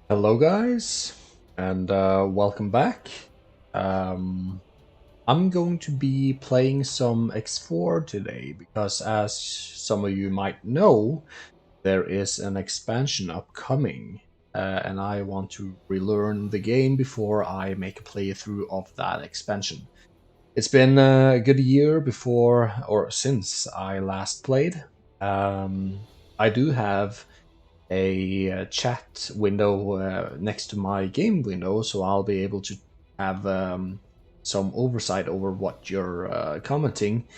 Hello, guys, and welcome back. Um, I'm going to be playing some X4 today because, as some of you might know, there is an expansion upcoming, and I want to relearn the game before I make a playthrough of that expansion. It's been a good year before or since I last played. I do have a chat window next to my game window, so I'll be able to have some oversight over what you're commenting,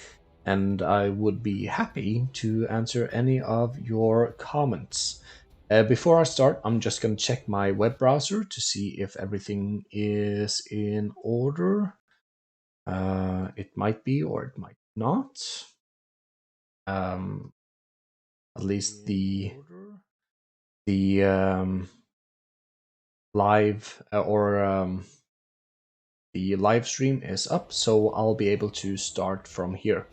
and I would be happy to answer any of your comments. Before I start, I'm just going to check my web browser to see if everything is in order. It might be or it might not. Um, at least the live or the live stream is up, so I'll be able to start from here.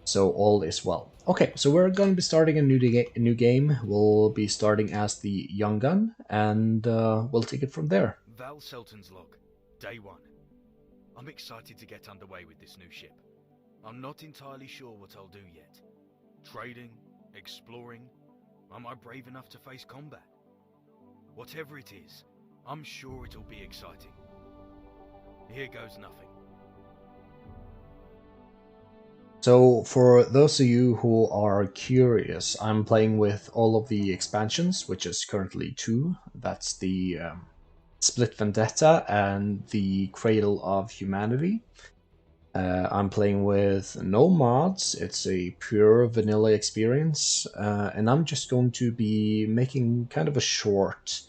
So all is well. Okay, so we're going to be starting a new game. We'll be starting as the young gun, and we'll take it from there. Val Selton's log, day one. I'm excited to get underway with this new ship. I'm not entirely sure what I'll do yet. Trading, exploring, am I brave enough to face combat? Whatever it is, I'm sure it'll be exciting. Here goes nothing. So for those of you who are curious, I'm playing with all of the expansions, which is currently two. That's the Split Vendetta and the Cradle of Humanity. I'm playing with no mods, it's a pure vanilla experience, and I'm just going to be making kind of a short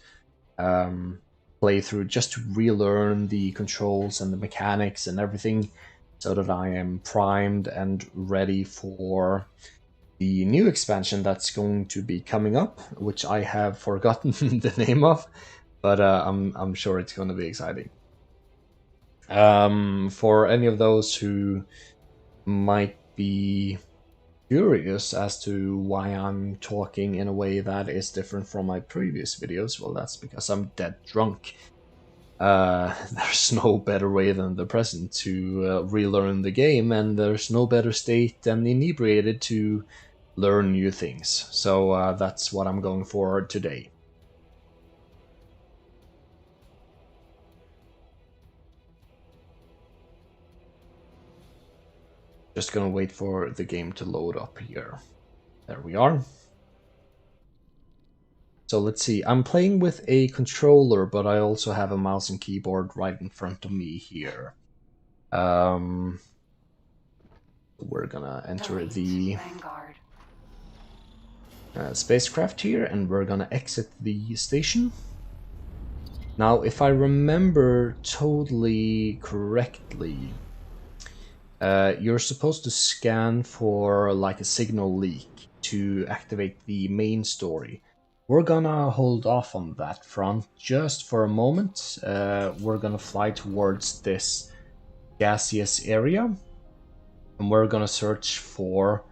um, playthrough just to relearn the controls and the mechanics and everything so that I am primed and ready for the new expansion that's going to be coming up, which I have forgotten the name of, but I'm sure it's going to be exciting. For any of those who might be curious as to why I'm talking in a way that is different from my previous videos, well, that's because I'm dead drunk. There's no better way than the present to relearn the game, and there's no better state than inebriated to learn new things. So that's what I'm going for today. Just gonna wait for the game to load up here. There we are. So let's see, I'm playing with a controller, but I also have a mouse and keyboard right in front of me here. We're gonna enter the spacecraft here, and we're gonna exit the station. Now, if I remember totally correctly, you're supposed to scan for like a signal leak to activate the main story. We're gonna hold off on that front just for a moment. We're gonna fly towards this gaseous area, and we're gonna search for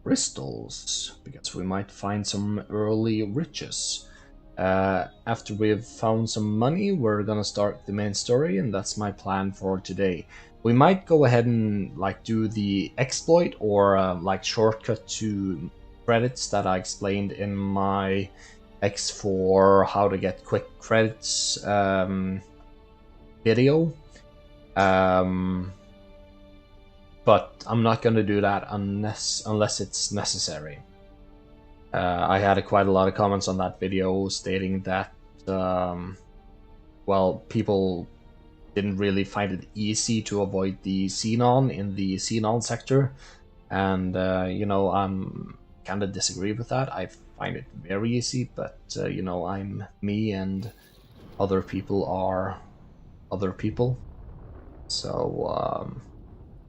crystals because we might find some early riches. After we've found some money, we're gonna start the main story, and that's my plan for today. We might go ahead and like do the exploit or like shortcut to credits that I explained in my X4 how to get quick credits video. But I'm not going to do that unless it's necessary. I had quite a lot of comments on that video stating that, well, people didn't really find it easy to avoid the xenon in the xenon sector, and you know, I'm kind of disagree with that. I find it very easy, but you know, I'm me and other people are other people, so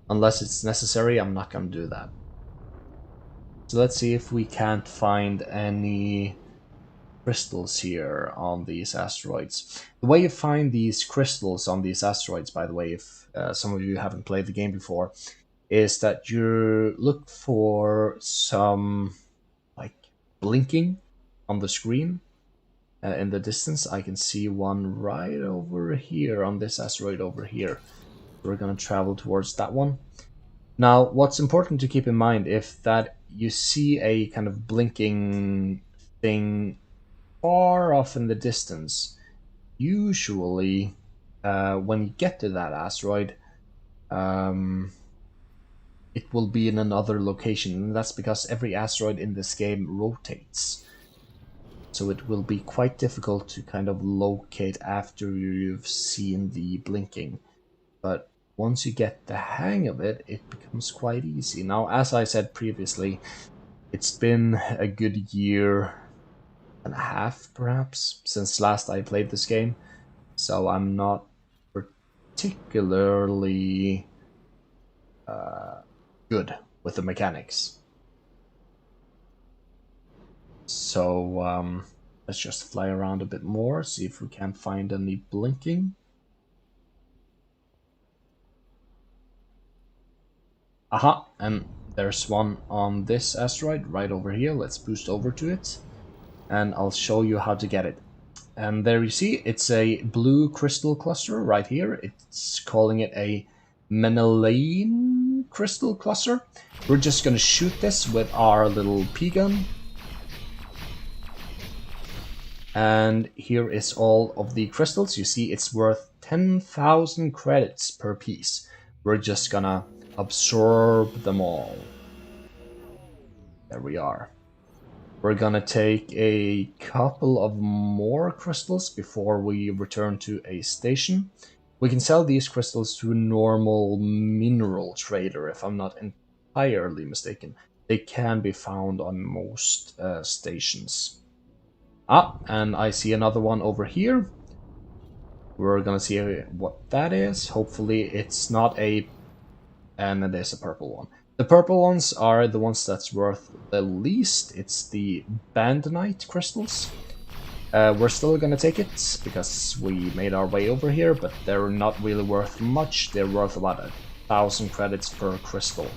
unless it's necessary, I'm not going to do that. So let's see if we can't find any crystals here on these asteroids. The way you find these crystals on these asteroids, by the way, if some of you haven't played the game before, is that you look for some like blinking on the screen. in the distance. I can see one right over here on this asteroid over here. We're gonna travel towards that one. Now, what's important to keep in mind if that you see a kind of blinking thing far off in the distance, usually when you get to that asteroid, um, it will be in another location, and that's because every asteroid in this game rotates. So it will be quite difficult to kind of locate after you've seen the blinking. But once you get the hang of it, it becomes quite easy. Now, as I said previously, it's been a good year and a half, perhaps, since last I played this game. So I'm not particularly good with the mechanics. So let's just fly around a bit more, see if we can find any blinking. Aha, and there's one on this asteroid right over here. Let's boost over to it, and I'll show you how to get it. And there you see, it's a blue crystal cluster right here. It's calling it a Menelaine crystal cluster. We're just gonna shoot this with our little P-gun. And here is all of the crystals. You see it's worth 10,000 credits per piece. We're just gonna absorb them all. There we are. We're gonna take a couple of more crystals before we return to a station. We can sell these crystals to a normal mineral trader, if I'm not entirely mistaken. They can be found on most stations. Ah, and I see another one over here. We're gonna see what that is. Hopefully it's not a... and it is a purple one. The purple ones are the ones that's worth the least. It's the Bandonite crystals. We're still gonna take it because we made our way over here, but they're not really worth much. They're worth about 1,000 credits per crystal.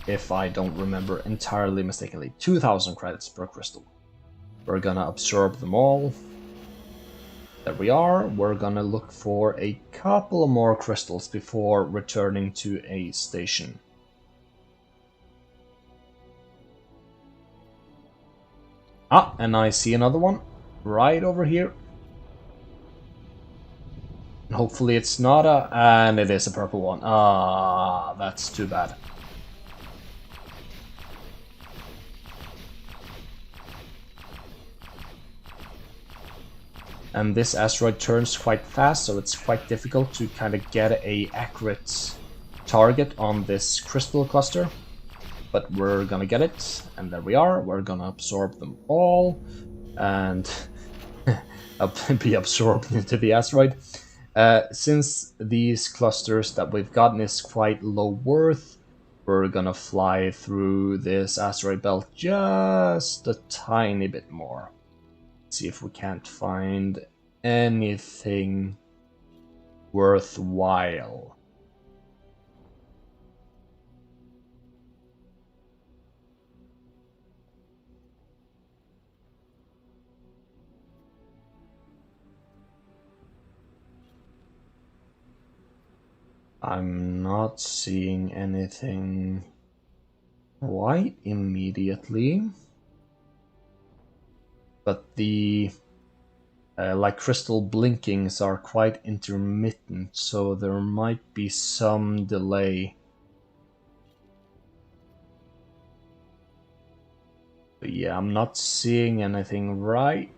If I don't remember entirely mistakenly, 2,000 credits per crystal. We're gonna absorb them all. There we are. We're gonna look for a couple of more crystals before returning to a station. Ah, and I see another one right over here. Hopefully it's not a... and it is a purple one. Ah, that's too bad. And this asteroid turns quite fast, so it's quite difficult to kind of get a accurate target on this crystal cluster. But we're gonna get it, and there we are. We're gonna absorb them all, and be absorbed into the asteroid. Since these clusters that we've gotten is quite low worth, we're gonna fly through this asteroid belt just a tiny bit more. See if we can't find anything worthwhile. I'm not seeing anything right immediately. But the like crystal blinkings are quite intermittent, so there might be some delay. But yeah, I'm not seeing anything right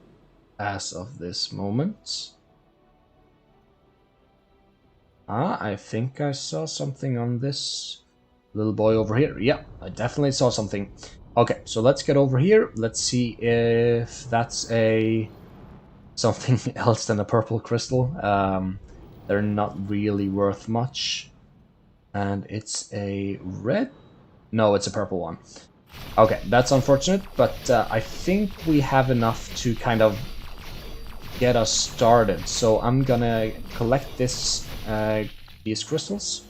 as of this moment. Ah, I think I saw something on this little boy over here. Yeah, I definitely saw something. Okay, so let's get over here. Let's see if that's a something else than a purple crystal. They're not really worth much. And it's a red? No, it's a purple one. Okay, that's unfortunate, but I think we have enough to kind of get us started. So I'm gonna collect these crystals,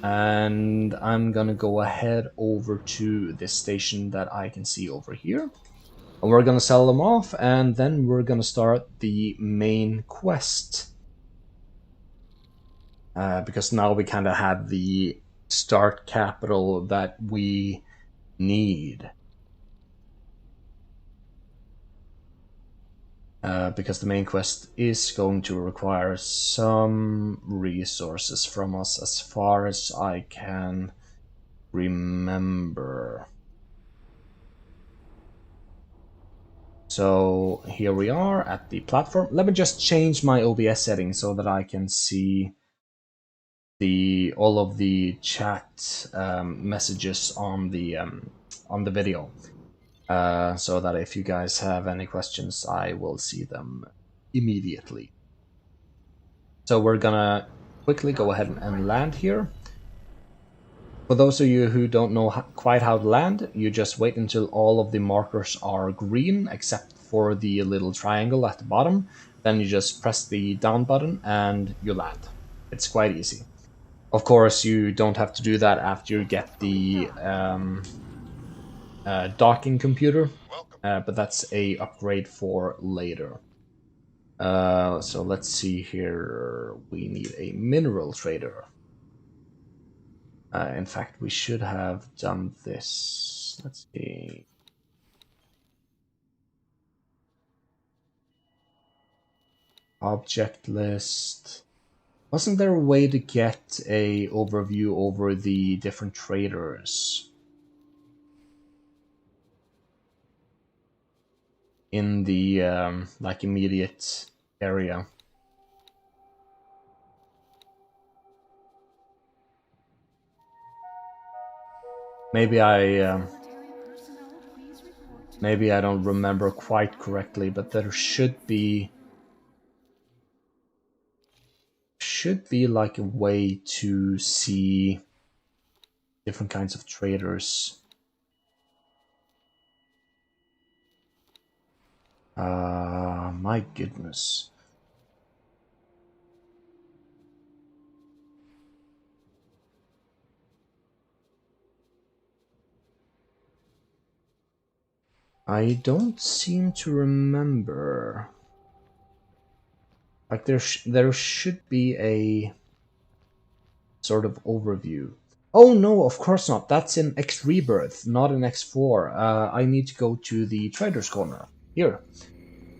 and I'm gonna go ahead over to this station that I can see over here. And we're gonna sell them off, and then we're gonna start the main quest. Because now we kind of have the start capital that we need. Because the main quest is going to require some resources from us as far as I can remember. So here we are at the platform. Let me just change my OBS settings so that I can see all of the chat messages on the video. So that if you guys have any questions, I will see them immediately. So we're gonna quickly go ahead and land here. For those of you who don't know quite how to land, you just wait until all of the markers are green, except for the little triangle at the bottom. Then you just press the down button and you land. It's quite easy. Of course, you don't have to do that after you get the docking computer, but that's a upgrade for later. So let's see here. We need a mineral trader. In fact, we should have done this. Let's see. Object list. Wasn't there a way to get a overview over the different traders in the like immediate area? Maybe I don't remember quite correctly, but there should be like a way to see different kinds of traders. My goodness. I don't seem to remember. Like there should be a sort of overview. Oh no, of course not. That's in X Rebirth, not in X4. I need to go to the Trader's Corner here,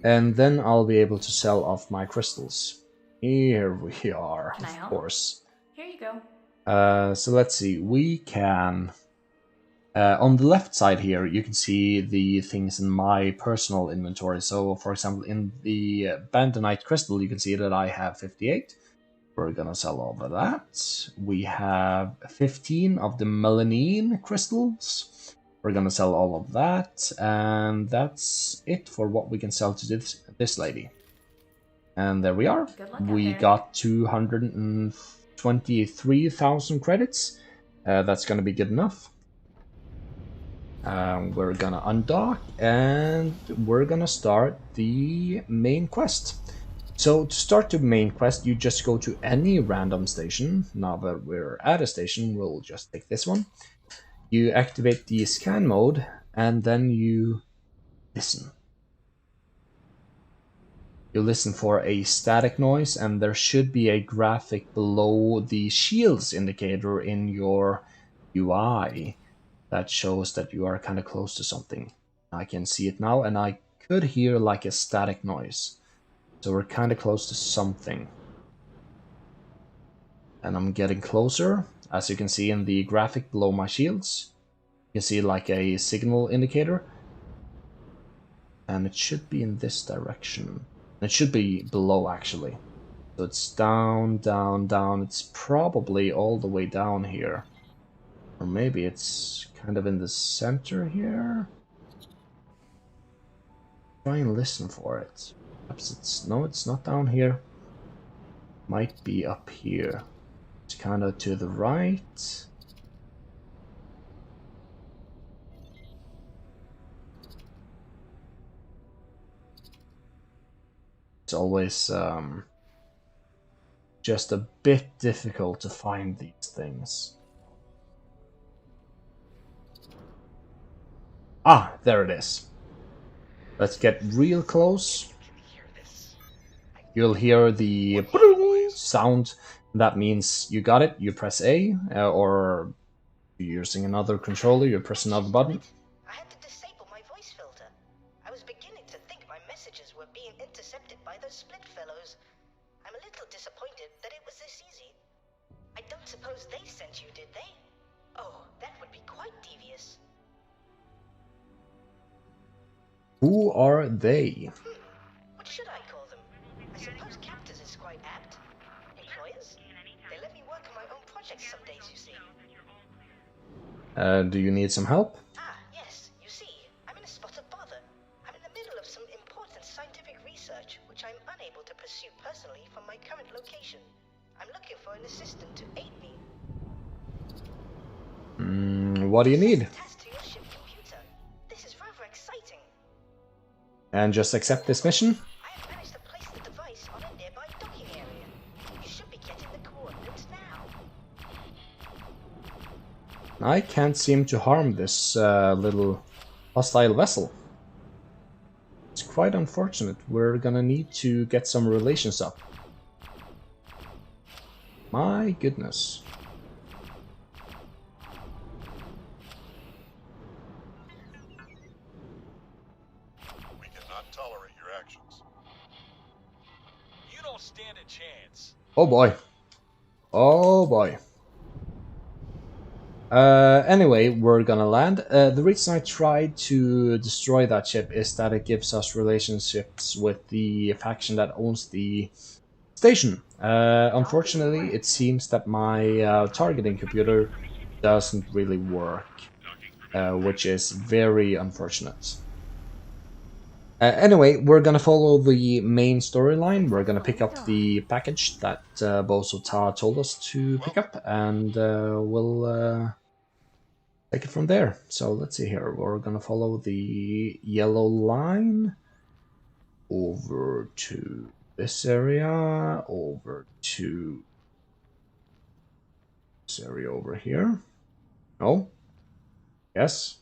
and then I'll be able to sell off my crystals. Here we are, Can I of help? course. Here you go. So let's see. We can. On the left side here, you can see the things in my personal inventory. So, for example, in the Bandonite crystal, you can see that I have 58. We're gonna sell all of that. We have 15 of the melanine crystals. We're gonna sell all of that, and that's it for what we can sell to this lady. And there we are. Good luck We out there. got 223,000 credits. That's gonna be good enough. We're gonna undock and we're gonna start the main quest. So to start the main quest, you just go to any random station. Now that we're at a station, we'll just take this one. You activate the scan mode and then you listen. You listen for a static noise, and there should be a graphic below the shields indicator in your UI that shows that you are kind of close to something. I can see it now, and I could hear like a static noise. So we're kind of close to something. And I'm getting closer. As you can see in the graphic below my shields, you can see like a signal indicator. And it should be in this direction. It should be below, actually. So it's down, down, down. It's probably all the way down here. Or maybe it's kind of in the center here. Try and listen for it. Perhaps it's... No, it's not down here. Might be up here. It's kind of to the right. It's always just a bit difficult to find these things. Ah, there it is. Let's get real close. You'll hear the sound. That means you got it. You press A, or you're using another controller, you press another button. I had to disable my voice filter. I was beginning to think my messages were being intercepted by those split fellows. I'm a little disappointed that it was this easy. I don't suppose they sent you, did they? Oh, that would be quite devious. Who are they? What should I call them? I suppose captors is quite apt. Employers? They let me work on my own projects some days, you see. Do you need some help? Ah, yes. You see, I'm in a spot of bother. I'm in the middle of some important scientific research, which I'm unable to pursue personally from my current location. I'm looking for an assistant to aid me. What do you need? Attached to your ship computer. This is rather exciting. And just accept this mission? I have managed to place the device on a nearby docking area. You should be getting the coordinates now. I can't seem to harm this little hostile vessel. It's quite unfortunate. We're gonna need to get some relations up. My goodness. We cannot tolerate your actions. You don't stand a chance. Oh boy. Oh boy. Anyway, we're gonna land. The reason I tried to destroy that ship is that it gives us relationships with the faction that owns the station. Unfortunately, it seems that my targeting computer doesn't really work, which is very unfortunate. Anyway, we're gonna follow the main storyline. We're gonna pick up the package that Bozo Ta told us to pick up, and we'll take it from there. So let's see here. We're gonna follow the yellow line over to this area, over to this area over here. No? Yes?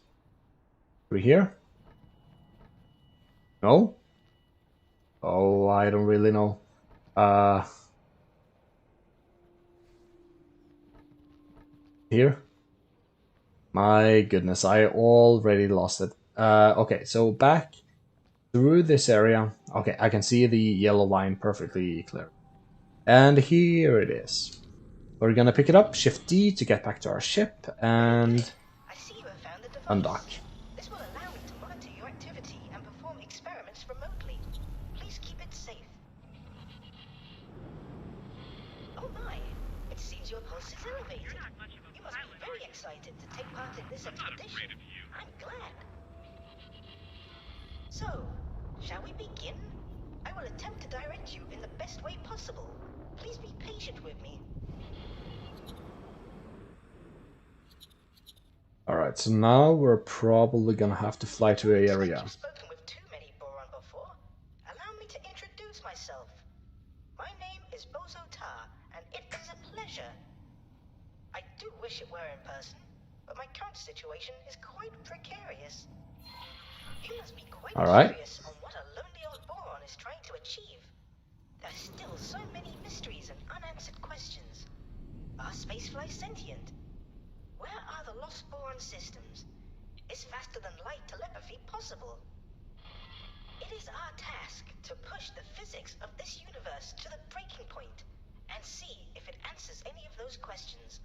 Through here? No? Oh, I don't really know. Here? My goodness, I already lost it. Okay, so back through this area. Okay, I can see the yellow line perfectly clear. And here it is. We're gonna pick it up, Shift D to get back to our ship, and I see you have found the device. undock. This will allow me to monitor your activity and perform experiments remotely. Please keep it safe. Oh my, it seems your pulse is elevated. You must be very excited to take part in this expedition. I'm glad. So, shall we begin? I will attempt to direct you in the best way possible. Please be patient with me. Alright, so now we're probably gonna have to fly to an area. I've spoken with too many Boron before. Allow me to introduce myself. My name is Bozo Ta, and it is a pleasure. I do wish it were in person, but my current situation is quite precarious. You must be quite curious on what a lonely old Boron is trying to achieve. There are still so many mysteries and unanswered questions. Are spaceflies sentient? Where are the lost Boron systems? Is faster than light telepathy possible? It is our task to push the physics of this universe to the breaking point and see if it answers any of those questions.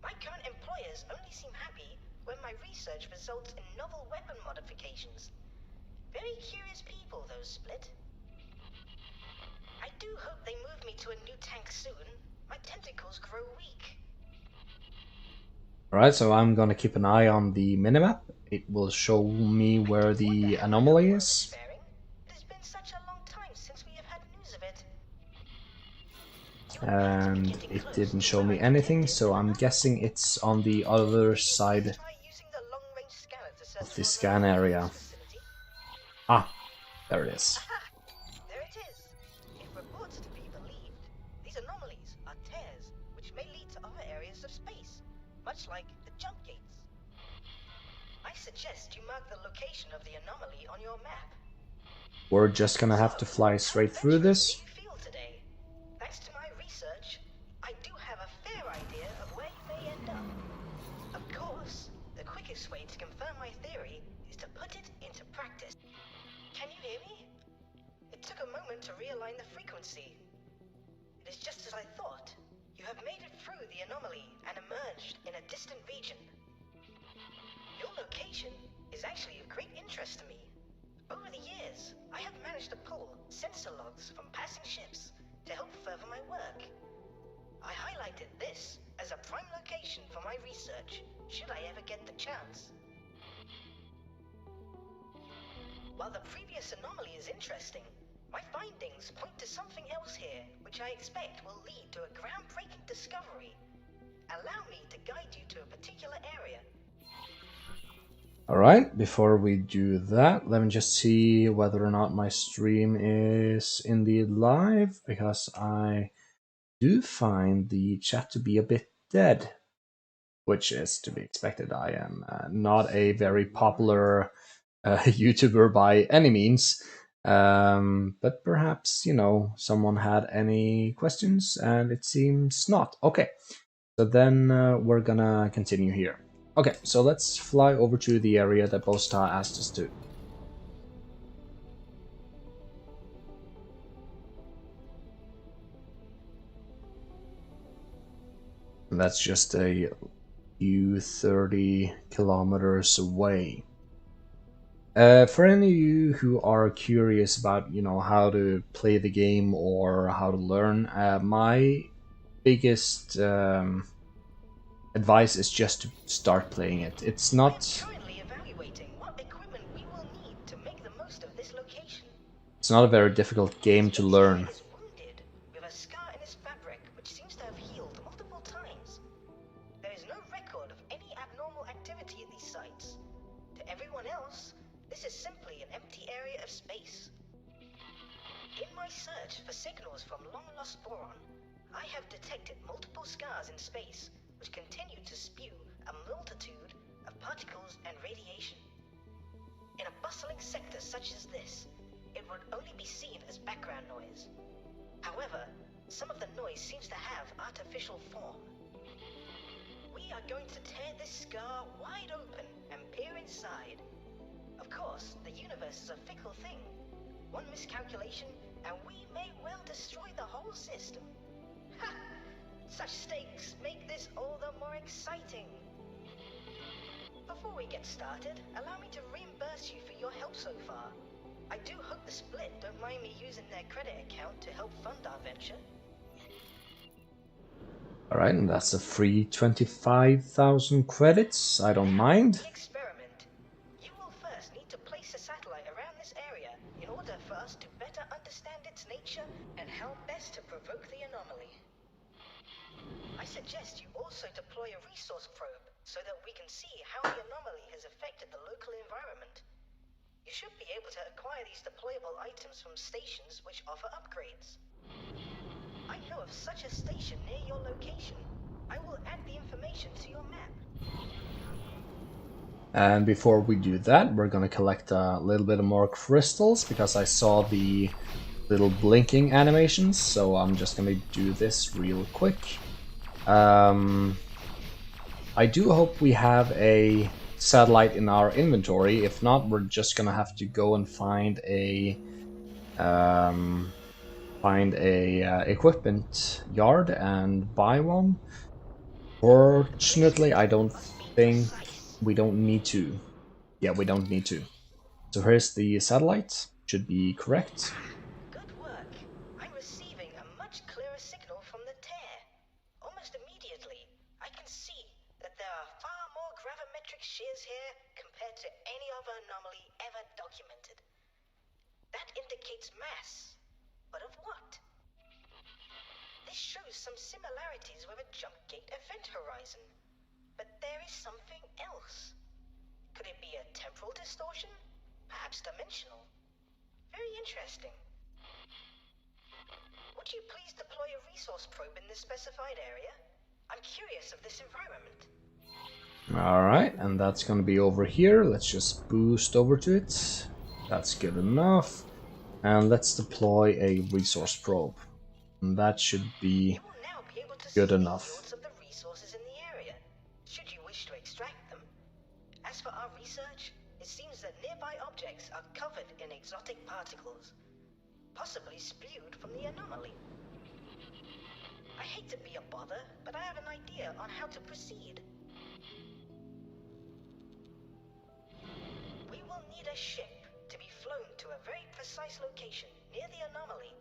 My current employers only seem happy when my research results in novel weapon modifications. Very curious people, those Split. I do hope they move me to a new tank soon. My tentacles grow weak. Alright, so I'm gonna keep an eye on the minimap. It will show me where the anomaly is. It has been such a long time since we have had news of it. And it didn't show me anything, so I'm guessing it's on the other side of the scan area. Ah, there it is. There it is. If reports are to be believed, these anomalies are tears which may lead to other areas of space, much like the jump gates. I suggest you mark the location of the anomaly on your map. We're just gonna have to fly straight through this. How adventurous do you feel today? Thanks to my research, I do have a fair idea of where you may end up. Of course, the quickest way to confirm my theory is to put it into practice. Can you hear me? It took a moment to realign the frequency. It is just as I thought. You have made it through the anomaly and emerged in a distant region. Your location is actually of great interest to me. Over the years, I have managed to pull sensor logs from passing ships to help further my work. I highlighted this as a prime location for my research, should I ever get the chance. While the previous anomaly is interesting, my findings point to something else here, which I expect will lead to a groundbreaking discovery. Allow me to guide you to a particular area. Alright, before we do that, let me just see whether or not my stream is indeed live, because I do find the chat to be a bit dead, which is to be expected. I am not a very popular YouTuber by any means, but perhaps, you know, someone had any questions and it seems not. Okay, so then we're gonna continue here. Okay, so let's fly over to the area that Bosta asked us to. And that's just a few 30 kilometers away. For any of you who are curious about, you know, how to play the game or how to learn, my biggest advice is just to start playing it. It's not Currently evaluating what equipment we will need to make the most of this location. it's not a very difficult game to learn. Is wounded with a scar in his fabric which seems to have healed multiple times. There is no record of any abnormal activity at these sites. To everyone else, this is simply an empty area of space. In my search for signals from long-lost boron, I have detected multiple scars in space which continue to spew a multitude of particles and radiation. In a bustling sector such as this, it would only be seen as background noise. However, some of the noise seems to have artificial form. We are going to tear this scar wide open and peer inside. Of course, the universe is a fickle thing. One miscalculation and we may well destroy the whole system. Ha! Such stakes make this all the more exciting. Before we get started, allow me to reimburse you for your help so far. I do hope the Split don't mind me using their credit account to help fund our venture. Alright, and that's a free 25,000 credits. I don't mind. Experiment. You will first need to place a satellite around this area in order for us to better understand its nature and how best to provoke the anomaly. I suggest you also deploy a resource probe so that we can see how the anomaly has affected the local environment. You should be able to acquire these deployable items from stations which offer upgrades. I know of such a station near your location. I will add the information to your map. And before we do that, we're gonna collect a little bit more crystals because I saw the little blinking animations, so I'm just gonna do this real quick. I do hope we have a satellite in our inventory. If not, we're just gonna have to go and find a equipment yard and buy one. Fortunately, I don't think we don't need to. Yeah, we don't need to. So here's the satellite. Should be correct. Good work. I'm receiving a much clearer signal from the tear. Almost immediately, I can see that there are far more gravimetric shears here compared to any other anomaly ever documented. That indicates mass. But of what? This shows some similarities with a jump gate event horizon. But there is something else. Could it be a temporal distortion? Perhaps dimensional? Very interesting. Would you please deploy a resource probe in this specified area? I'm curious of this environment. Alright, and that's gonna be over here. Let's just boost over to it. That's good enough. And let's deploy a resource probe. And that should be You will now be able to good see the enough. yields of the resources in the area, should you wish to extract them. As for our research, it seems that nearby objects are covered in exotic particles, possibly spewed from the anomaly. I hate to be a bother, but I have an idea on how to proceed. We will need a ship to be flown to a very precise location near the anomaly.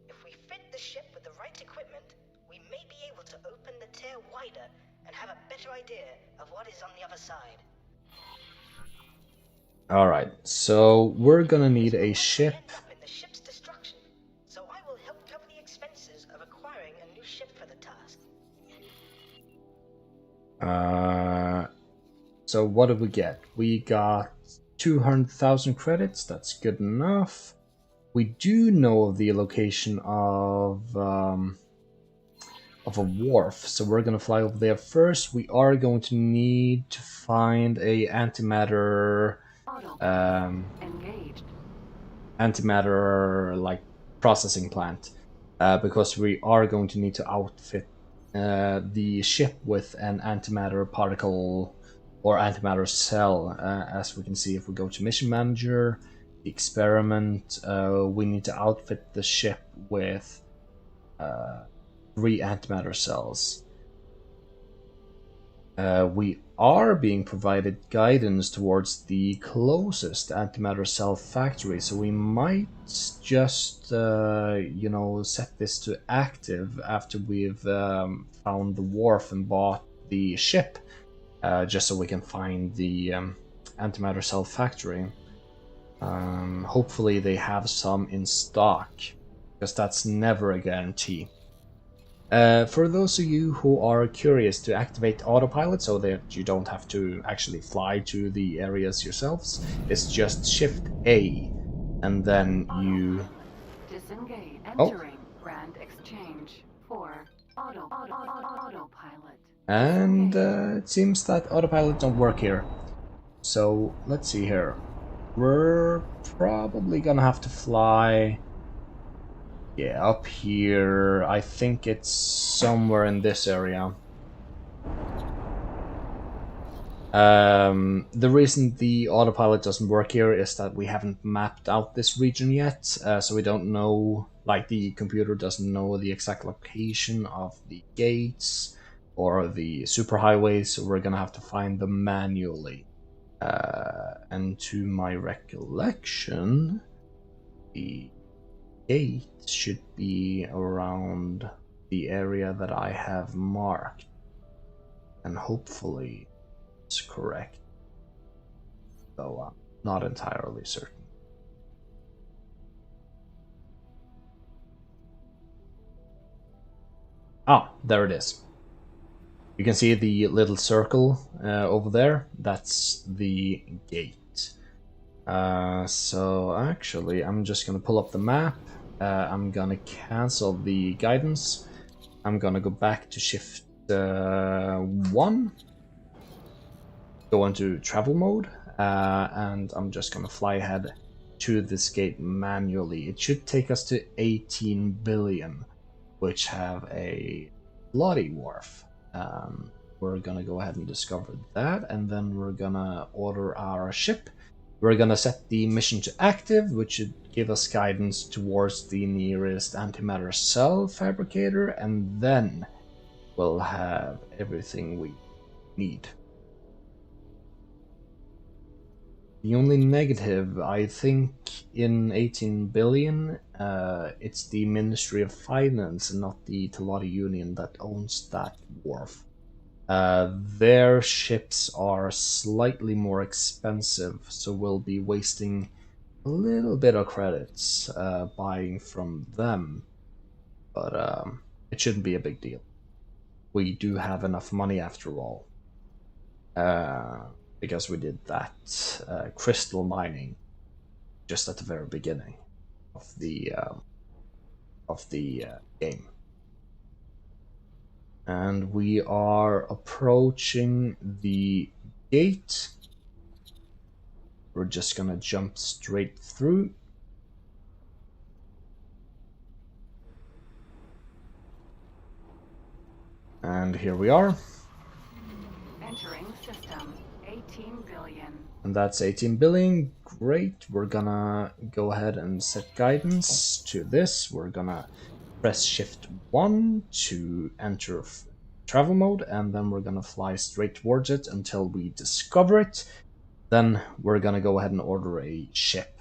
If we fit the ship with the right equipment, we may be able to open the tear wider and have a better idea of what is on the other side. Alright, so we're gonna need a ship. End up in the ship's destruction, so I will help cover the expenses of acquiring a new ship for the task. So what did we get? We got 200,000 credits. That's good enough. We do know of the location of a wharf, so we're gonna fly over there first. We are going to need to find a antimatter like processing plant, because we are going to need to outfit the ship with an antimatter particle or antimatter cell. As we can see, if we go to mission manager, the experiment, we need to outfit the ship with 3 antimatter cells. We are being provided guidance towards the closest antimatter cell factory, so we might just, set this to active after we've found the wharf and bought the ship, just so we can find the antimatter cell factory. Hopefully they have some in stock, because that's never a guarantee. For those of you who are curious to activate autopilot so that you don't have to actually fly to the areas yourselves, it's just Shift A, and then you Disengage. Entering Grand Exchange for autopilot. And it seems that autopilot don't work here. So let's see here. We're probably gonna have to fly. Yeah, up here. I think it's somewhere in this area. The reason the autopilot doesn't work here is that we haven't mapped out this region yet, so we don't know, like the computer doesn't know the exact location of the gates or the superhighways, so we're gonna have to find them manually. And to my recollection, the gate should be around the area that I have marked, and hopefully it's correct, though I'm not entirely certain. Ah, there it is. You can see the little circle over there. That's the gate. So actually, I'm just gonna pull up the map. I'm gonna cancel the guidance. I'm gonna go back to Shift 1. Go into travel mode, and I'm just gonna fly ahead to this gate manually. It should take us to 18 billion, which have a bloody wharf. We're gonna go ahead and discover that, and then we're gonna order our ship. We're gonna set the mission to active, which should give us guidance towards the nearest antimatter cell fabricator, and then we'll have everything we need. The only negative, I think, in 18 billion, it's the Ministry of Finance and not the Teladi Union that owns that wharf. Their ships are slightly more expensive, so we'll be wasting a little bit of credits buying from them. But it shouldn't be a big deal. We do have enough money after all. Because we did that crystal mining just at the very beginning of the game. And we are approaching the gate. We're just gonna jump straight through. And here we are. Entering system. 18 billion. And that's 18 billion. Great. We're gonna go ahead and set guidance to this. We're gonna press Shift 1 to enter travel mode, and then we're gonna fly straight towards it until we discover it. Then we're gonna go ahead and order a ship.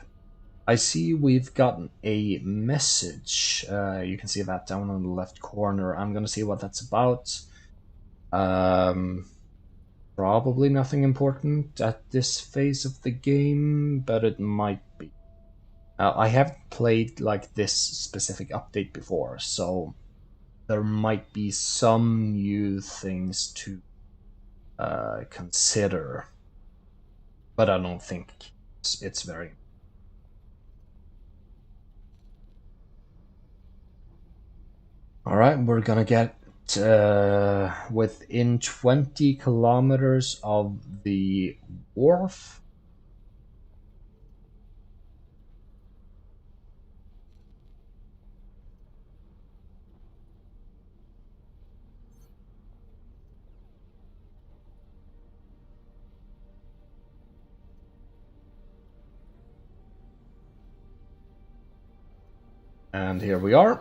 I see we've gotten a message. You can see that down on the left corner. I'm gonna see what that's about. Probably nothing important at this phase of the game, but it might be. I haven't played like this specific update before, so there might be some new things to consider, but I don't think it's very. All right, we're gonna get within 20 kilometers of the wharf. And here we are.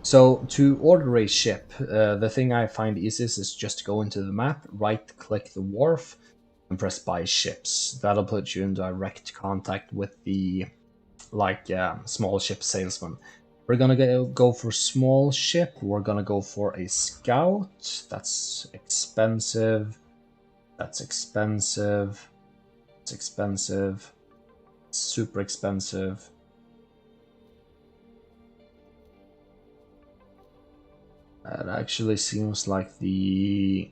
So to order a ship, the thing I find easiest is just go into the map, right-click the wharf, and press buy ships. That'll put you in direct contact with the small ship salesman. We're gonna go for small ship. We're gonna go for a scout. That's expensive. That's expensive. It's expensive. Super expensive. It actually seems like the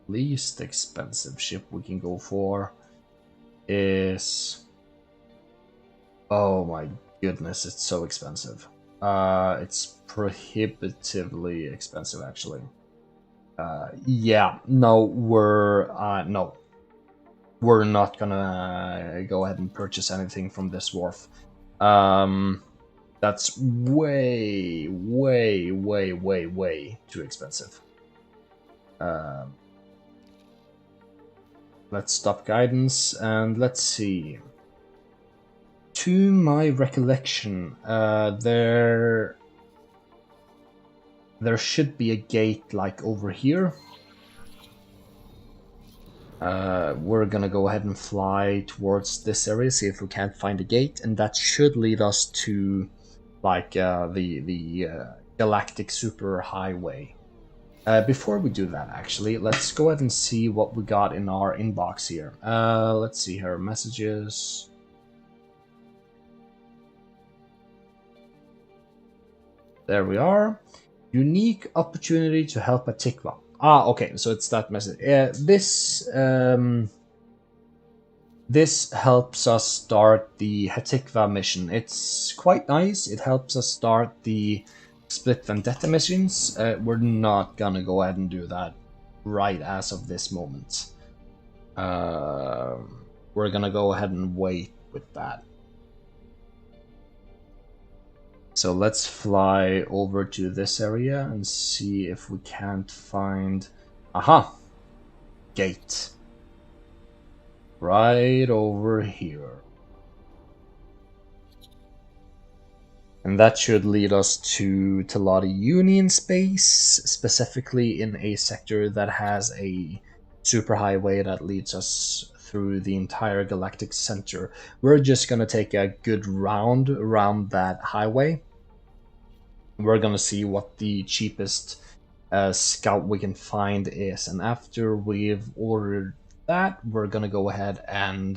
least expensive ship we can go for is... Oh my goodness, it's so expensive. It's prohibitively expensive, actually. Yeah, no, we're not gonna go ahead and purchase anything from this wharf. That's way too expensive. Let's stop guidance and let's see. To my recollection, there should be a gate like over here. We're gonna go ahead and fly towards this area, see if we can't find a gate, and that should lead us to like the galactic super highway. Before we do that, actually, let's go ahead and see what we got in our inbox here. Let's see here, messages. There we are. Unique opportunity to help a Tikva. Ah, okay, so it's that message. This helps us start the Hatikva mission. It's quite nice. It helps us start the Split Vendetta missions. We're not gonna go ahead and do that right as of this moment. We're gonna go ahead and wait with that. So let's fly over to this area and see if we can't find... Aha! Gate. Right over here. And that should lead us to Teladi Union space, specifically in a sector that has a superhighway that leads us through the entire galactic center. We're just gonna take a good round around that highway. We're gonna see what the cheapest scout we can find is, and after we've ordered that, we're gonna go ahead and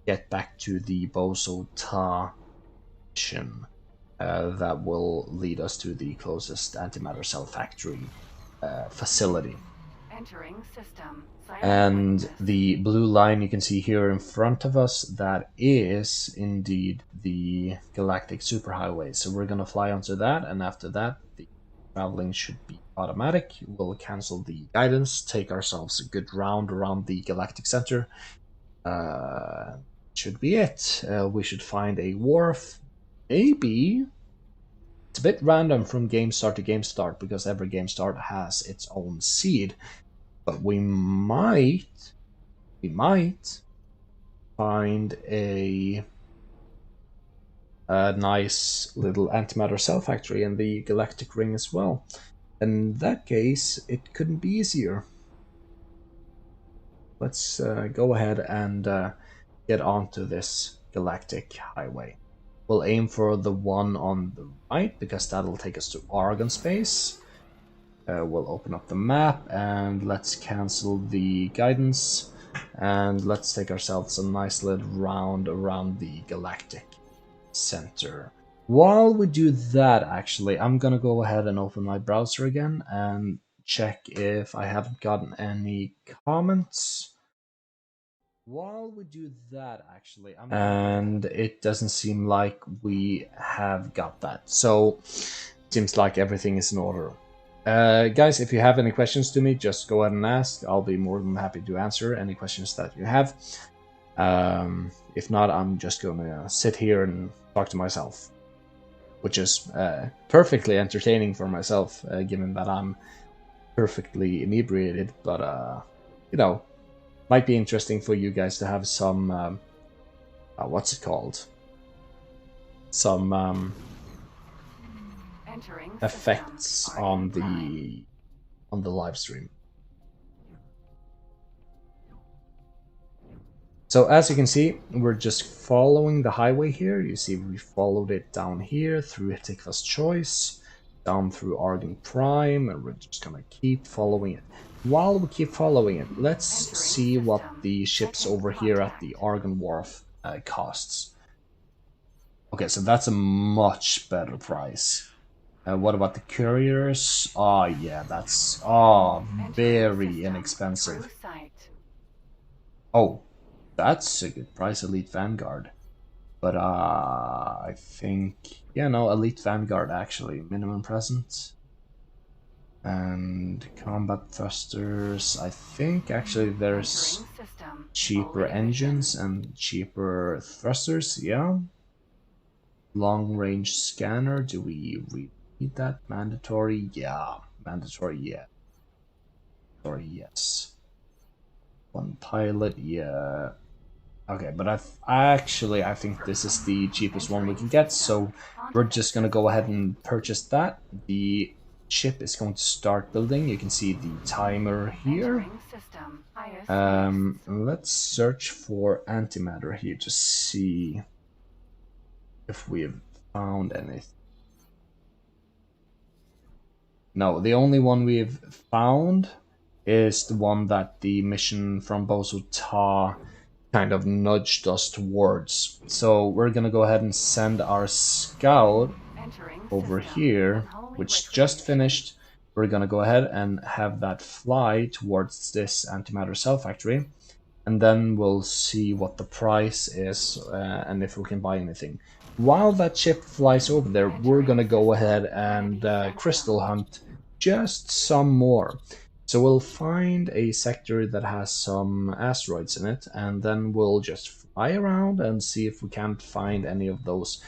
get back to the Bozo Ta mission. That will lead us to the closest antimatter cell factory facility. Entering system. And the blue line you can see here in front of us, that is indeed the galactic superhighway. So we're gonna fly onto that, and after that, the traveling should be automatic. We'll cancel the guidance, take ourselves a good round around the galactic center. Should be it. We should find a wharf. Maybe. It's a bit random from game start to game start because every game start has its own seed. But we might find a nice little antimatter cell factory in the galactic ring as well. In that case, it couldn't be easier. Let's go ahead and get onto this galactic highway. We'll aim for the one on the right because that'll take us to Argon space. We'll open up the map and let's cancel the guidance and let's take ourselves a nice little round around the galactic center. While we do that, actually, I'm gonna go ahead and open my browser again and check if I haven't gotten any comments. While we do that, actually, and it doesn't seem like we have got that. So, seems like everything is in order. Guys, if you have any questions to me, just go ahead and ask. I'll be more than happy to answer any questions that you have. If not, I'm just gonna sit here and talk to myself, which is perfectly entertaining for myself, given that I'm perfectly inebriated. But you know, might be interesting for you guys to have some what's it called? Some effects on the live stream. So as you can see, we're just following the highway here. You see we followed it down here through Tikva's Choice, down through Argon Prime, and we're just gonna keep following it. While we keep following it, let's see what the ships over here at the Argon Wharf costs. Okay, so that's a much better price. What about the couriers? Oh yeah, that's very inexpensive. Oh, that's a good price, Elite Vanguard. But I think, yeah, no, Elite Vanguard actually, minimum present. And combat thrusters, I think actually there's cheaper engines and cheaper thrusters, yeah. Long range scanner, do we need that? Mandatory, yeah. Mandatory, yeah. Sorry, yes. One pilot, yeah. Okay, but I think this is the cheapest one we can get, so we're just gonna go ahead and purchase that. The ship is going to start building. You can see the timer here. Let's search for antimatter here to see if we have found anything. No, the only one we've found is the one that the mission from Bozo Ta kind of nudged us towards. So we're gonna go ahead and send our scout over here, which just finished. We're gonna go ahead and have that fly towards this antimatter cell factory, and then we'll see what the price is and if we can buy anything. While that ship flies over there, we're gonna go ahead and crystal hunt just some more. So we'll find a sector that has some asteroids in it, and then we'll just fly around and see if we can't find any of those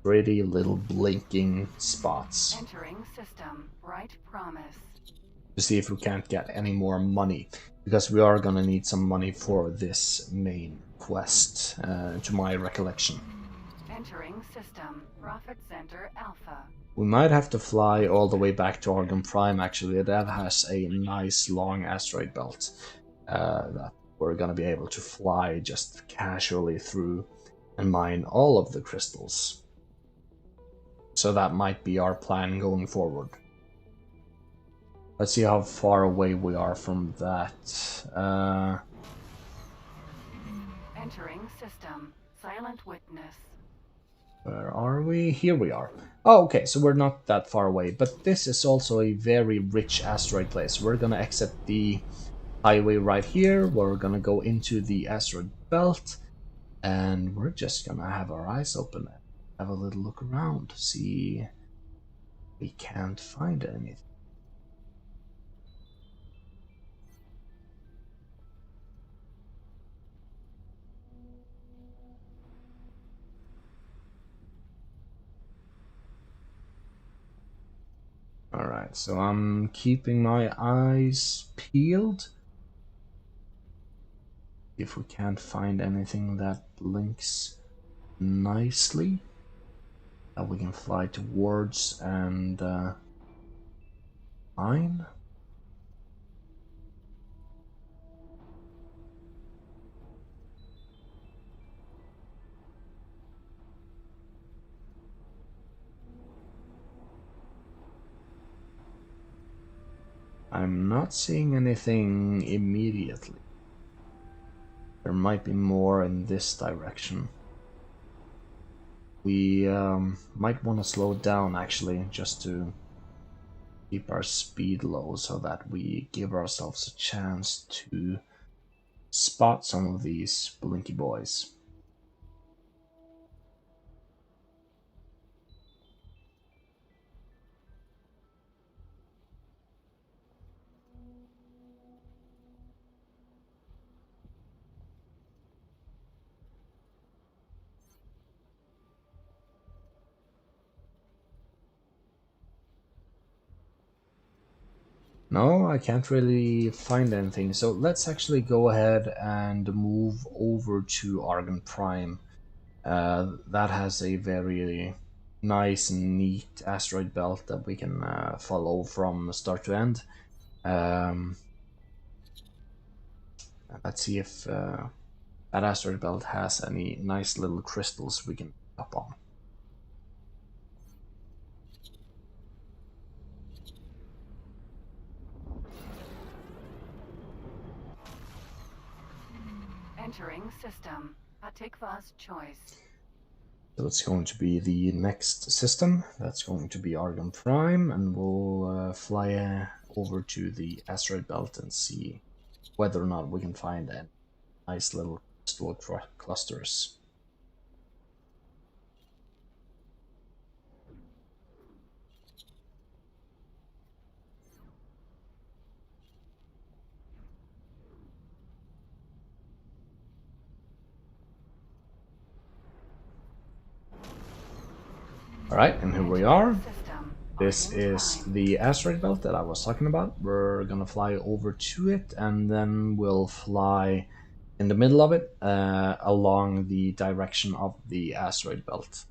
pretty little blinking spots. Entering system, right promise. To see if we can't get any more money, because we are gonna need some money for this main quest, to my recollection. Entering system, Profit Center Alpha. We might have to fly all the way back to Argon Prime, actually. That has a nice long asteroid belt that we're gonna be able to fly just casually through and mine all of the crystals. So that might be our plan going forward. Let's see how far away we are from that. Entering system, Silent Witness. Where are we? Here we are. Oh, okay, so we're not that far away, but this is also a very rich asteroid place. We're gonna exit the highway right here, we're gonna go into the asteroid belt, and we're just gonna have our eyes open and have a little look around, see if we can't find anything. Alright, so I'm keeping my eyes peeled. If we can't find anything that blinks nicely that we can fly towards and find. I'm not seeing anything immediately. There might be more in this direction. We might want to slow down actually, just to keep our speed low so that we give ourselves a chance to spot some of these blinky boys. No, I can't really find anything, so let's actually go ahead and move over to Argon Prime. That has a very nice and neat asteroid belt that we can follow from start to end. Let's see if that asteroid belt has any nice little crystals we can pick up on. Entering system. Atikva's choice. So it's going to be the next system. That's going to be Argon Prime, and we'll fly over to the asteroid belt and see whether or not we can find any nice little crystal clusters. Alright, and here we are. This is the asteroid belt that I was talking about. We're gonna fly over to it, and then we'll fly in the middle of it along the direction of the asteroid belt.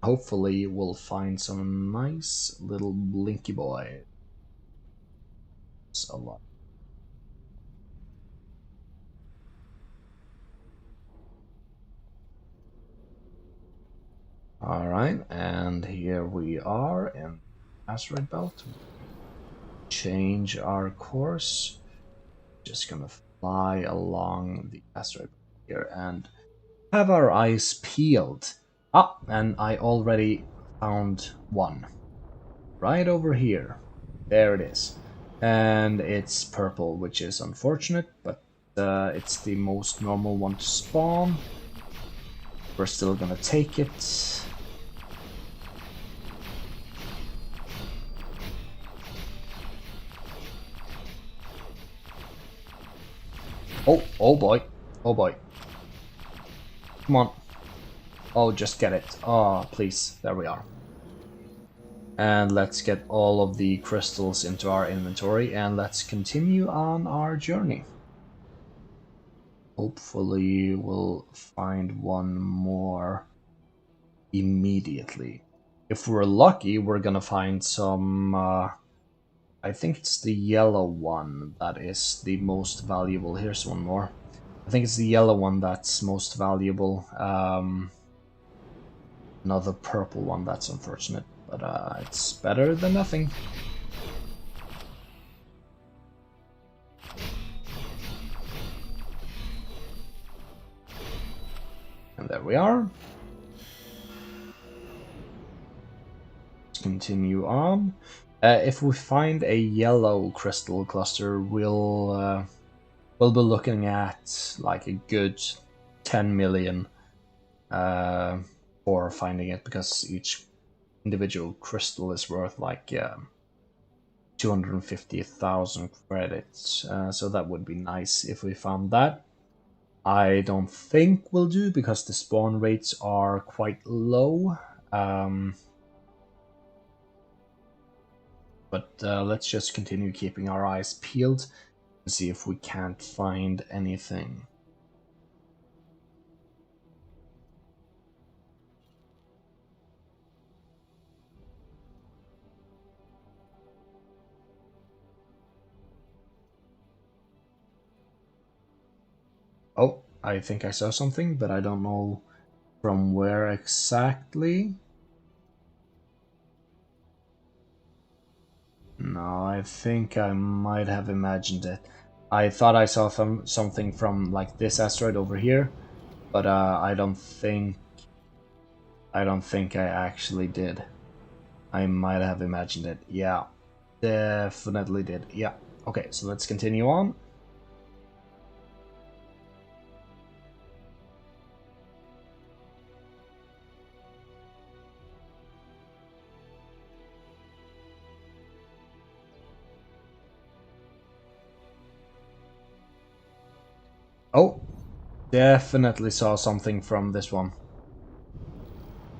Hopefully we'll find some nice little blinky boys. A lot. Alright, and here we are in asteroid belt. Change our course. Just gonna fly along the asteroid here and have our eyes peeled. Ah, and I already found one. Right over here. There it is. And it's purple, which is unfortunate, but it's the most normal one to spawn. We're still gonna take it. Oh boy. Oh boy. Come on. Oh, just get it. Oh, please. There we are. And let's get all of the crystals into our inventory, and let's continue on our journey. Hopefully we'll find one more immediately. If we're lucky, we're gonna find some... I think it's the yellow one that is the most valuable. Here's one more. I think it's the yellow one that's most valuable. Another purple one, that's unfortunate, but it's better than nothing. And there we are. Let's continue on. If we find a yellow crystal cluster, we'll be looking at like a good 10 million for finding it, because each individual crystal is worth like 250,000 credits. So that would be nice if we found that. I don't think we'll do, because the spawn rates are quite low. But let's just continue keeping our eyes peeled and see if we can't find anything. Oh, I think I saw something, but I don't know from where exactly. No, I think I might have imagined it. I thought I saw something from like this asteroid over here, but I don't think I actually did. I might have imagined it. Yeah, definitely did. Yeah. Okay, so let's continue on. Oh, definitely saw something from this one.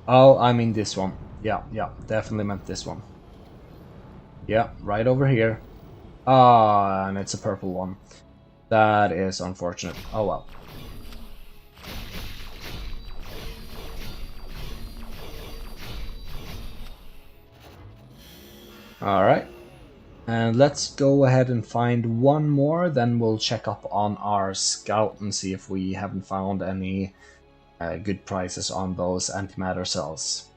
Oh, I mean this one. Yeah, definitely meant this one. Yeah, right over here. Ah, and it's a purple one. That is unfortunate. Oh well. Alright. And let's go ahead and find one more, then we'll check up on our scout and see if we haven't found any good prices on those antimatter cells.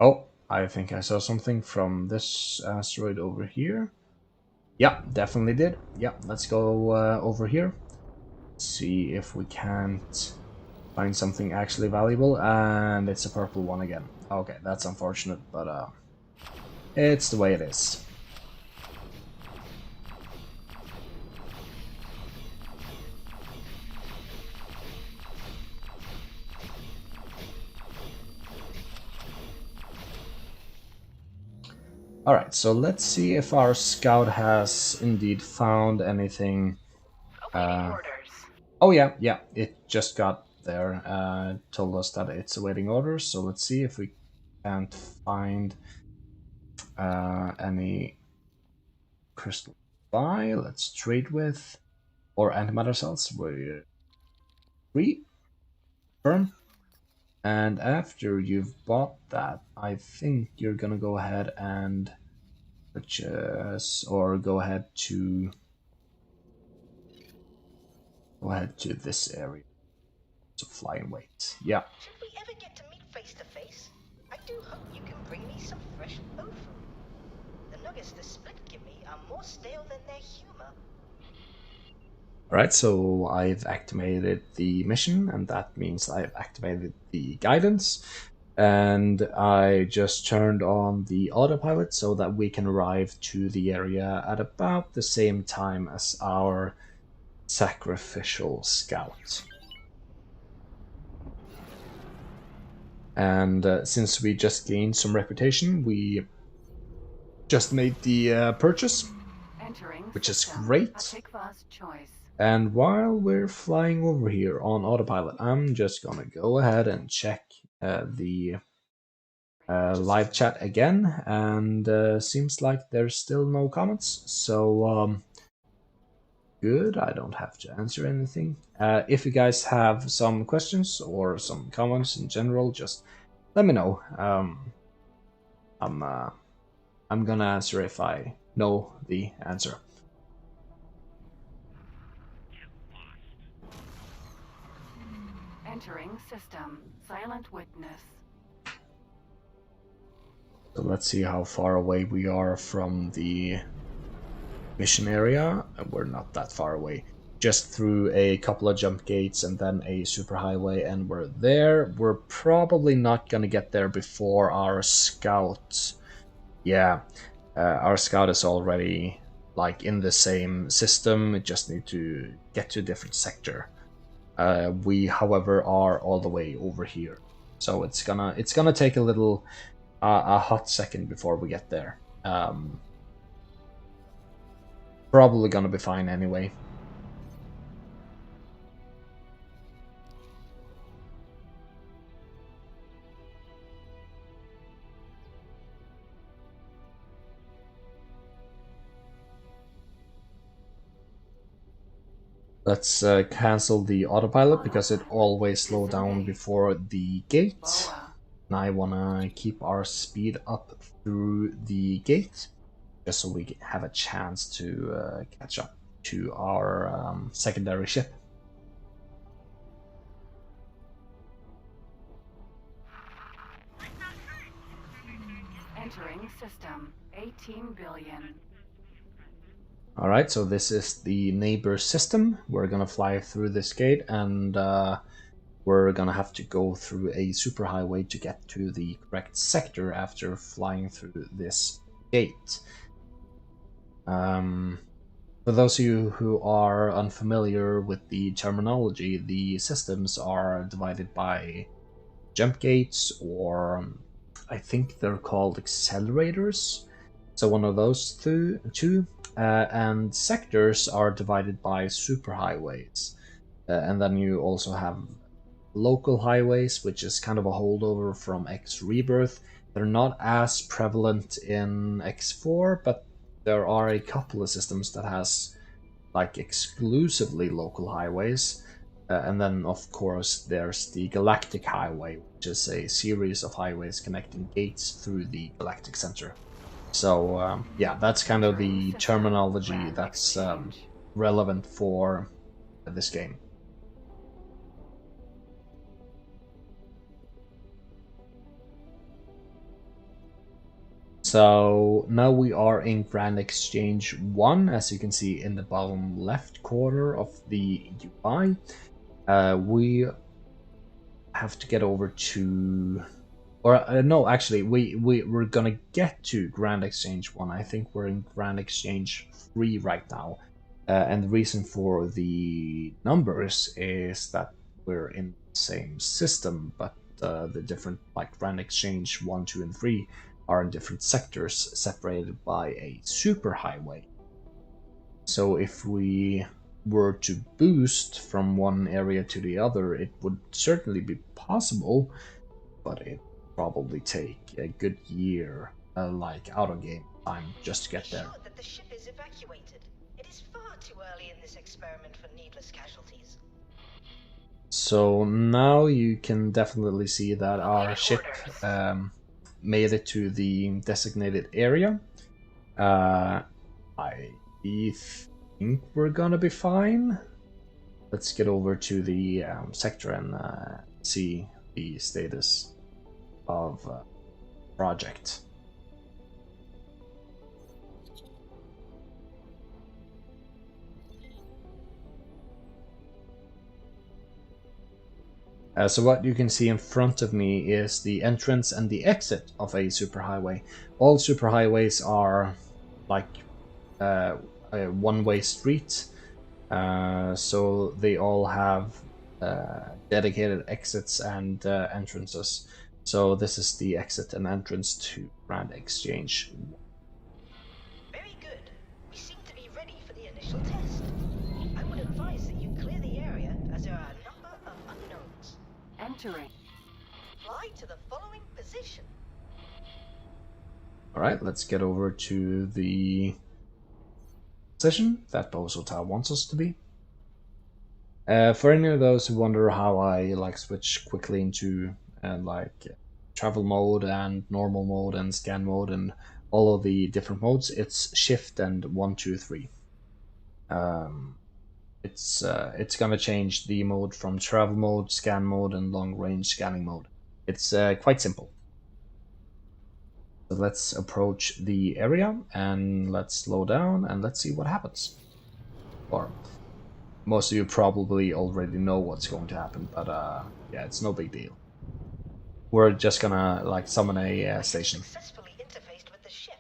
Oh, I think I saw something from this asteroid over here. Yeah, definitely did. Yeah, let's go over here. See if we can't find something actually valuable, and it's a purple one again. Okay, that's unfortunate, but it's the way it is. Alright, so let's see if our scout has indeed found anything. Oh yeah, it just got there. Told us that it's awaiting orders, so let's see if we can't find any crystal buy. Let's trade with, or antimatter cells. We're free, firm. And after you've bought that, I think you're gonna go ahead and purchase, or go ahead to this area. So flying weight. Yeah. Should we ever get to meet face to face, I do hope you can bring me some fresh tofu. The nuggets the split give me are more stale than their humor. Alright, so I've activated the mission, and that means I've activated the guidance. And I just turned on the autopilot so that we can arrive to the area at about the same time as our sacrificial scout. And since we just gained some reputation, we just made the purchase, which is great. And while we're flying over here on autopilot, I'm just gonna go ahead and check the live chat again, and seems like there's still no comments, so good. I don't have to answer anything. If you guys have some questions or some comments in general, just let me know. I'm gonna answer if I know the answer. Entering system. Silent witness. So let's see how far away we are from the mission area. We're not that far away. Just through a couple of jump gates and then a superhighway, and we're there. We're probably not gonna get there before our scout. Yeah, our scout is already like in the same system. It just need to get to a different sector. We, however, are all the way over here, so it's gonna take a little a hot second before we get there. Probably gonna be fine anyway. Let's cancel the autopilot because it Monarch. always slows down Disengage. before the gate. Boa. And I wanna keep our speed up through the gate, just so we have a chance to catch up to our secondary ship. Entering system. 18 billion. Alright, so this is the neighbor system. We're gonna fly through this gate, and we're gonna have to go through a superhighway to get to the correct sector after flying through this gate. For those of you who are unfamiliar with the terminology, the systems are divided by jump gates, or I think they're called accelerators. So one of those two. And sectors are divided by superhighways. And then you also have local highways, which is kind of a holdover from X Rebirth. They're not as prevalent in X4, but there are a couple of systems that has like exclusively local highways. And then, of course, there's the Galactic Highway, which is a series of highways connecting gates through the Galactic Center. So, yeah, that's kind of Entering the system. terminology Grand that's exchange. relevant for this game. So now we are in Grand Exchange 1, as you can see in the bottom left corner of the UI. We have to get over to, or no, actually, we're gonna get to Grand Exchange 1. I think we're in Grand Exchange 3 right now. And the reason for the numbers is that we're in the same system, but the different, like Grand Exchange 1, 2, and 3 are in different sectors separated by a superhighway. So if we were to boost from one area to the other, it would certainly be possible, but it would probably take a good year, like out of game time, just to Be get there. sure that the ship is evacuated. It is far too early in this experiment for needless casualties. So now you can definitely see that our ship made it to the designated area. I think we're gonna be fine. Let's get over to the sector and see the status of project. So what you can see in front of me is the entrance and the exit of a superhighway. All superhighways are like a one-way street, so they all have dedicated exits and entrances. So this is the exit and entrance to Grand Exchange. Very good. We seem to be ready for the initial test. I would advise that you clear the area, as there are a number of unknowns. Entering. Fly to the following position. Alright, let's get over to the position that Bozota wants us to be. For any of those who wonder how I like switch quickly into like travel mode and normal mode and scan mode and all of the different modes, it's shift and 1, 2, 3. It's gonna change the mode from travel mode, scan mode, and long range scanning mode. It's quite simple. So let's approach the area and let's slow down and let's see what happens. Or most of you probably already know what's going to happen, but yeah, it's no big deal. We're just gonna like summon a station. Successfully interfaced with the ship.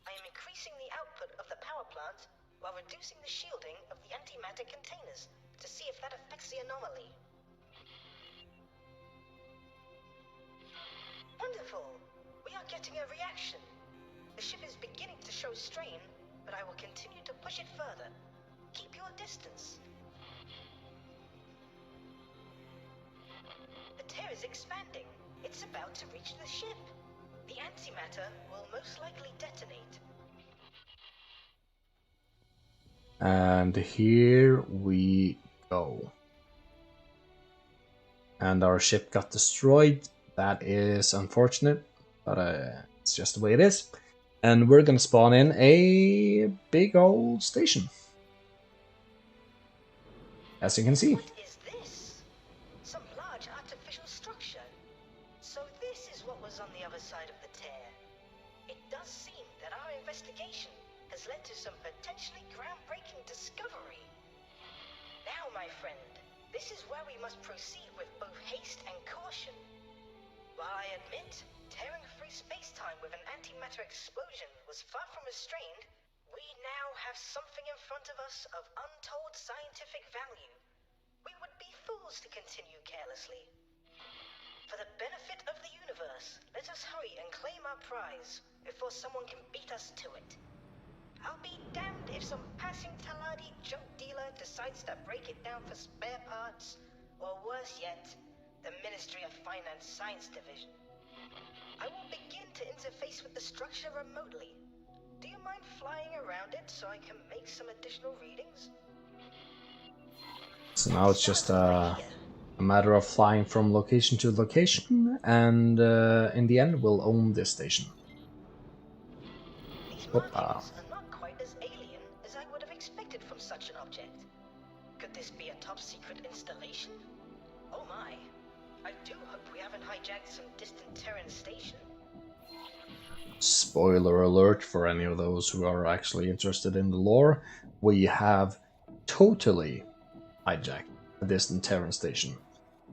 I am increasing the output of the power plant while reducing the shielding of the antimatter containers to see if that affects the anomaly. Wonderful! We are getting a reaction. The ship is beginning to show strain, but I will continue to push it further. Keep your distance. The tear is expanding. It's about to reach the ship. The antimatter will most likely detonate. And here we go. And our ship got destroyed. That is unfortunate, but it's just the way it is. And we're gonna spawn in a big old station, as you can see. What is this? Some large artificial structure. So this is what was on the other side of the tear. It does seem that our investigation has led to some potentially groundbreaking discovery. Now, my friend, this is where we must proceed with both haste and caution. While I admit, tearing free space-time with an antimatter explosion was far from restrained, we now have something in front of us of untold scientific value. We would be fools to continue carelessly. For the benefit of the universe, let us hurry and claim our prize before someone can beat us to it. I'll be damned if some passing Taladi junk dealer decides to break it down for spare parts, or worse yet, the Ministry of Finance Science Division. I will begin to interface with the structure remotely. Do you mind flying around it so I can make some additional readings? So now it's just a matter of flying from location to location, and in the end we'll own this station. These Opa. markings are not quite as alien as I would have expected from such an object. Could this be a top-secret installation? Oh my. I do hope we haven't hijacked some distant Terran station. Spoiler alert for any of those who are actually interested in the lore, we have totally hijacked a distant Terran station.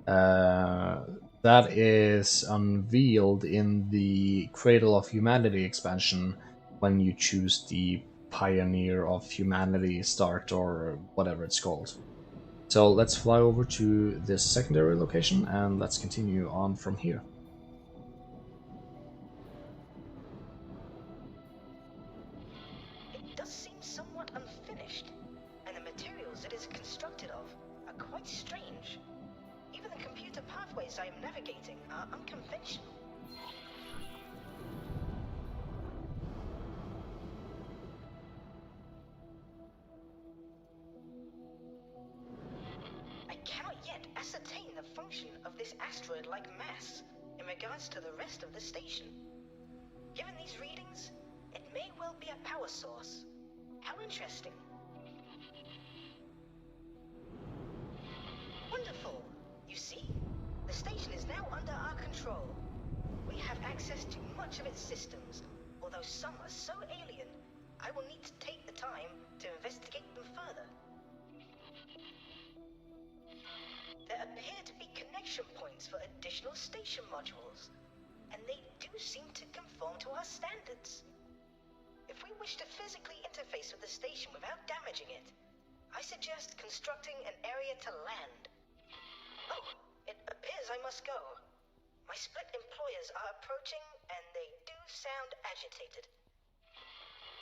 That is unveiled in the Cradle of Humanity expansion when you choose the Pioneer of Humanity start, or whatever it's called. So let's fly over to this secondary location and let's continue on from here. It does seem somewhat unfinished, and the materials it is constructed of are quite strange. Even the computer pathways I am navigating are unconventional. I cannot yet ascertain the function of this asteroid-like mass in regards to the rest of the station. Given these readings, it may well be a power source. How interesting. Wonderful. You see, the station is now under our control. We have access to much of its systems, although some are so alien, I will need to take the time to investigate them further. There appear to be connection points for additional station modules, and they do seem to conform to our standards. If we wish to physically interface with the station without damaging it, I suggest constructing an area to land. Oh, it appears I must go. My split employers are approaching, and they do sound agitated.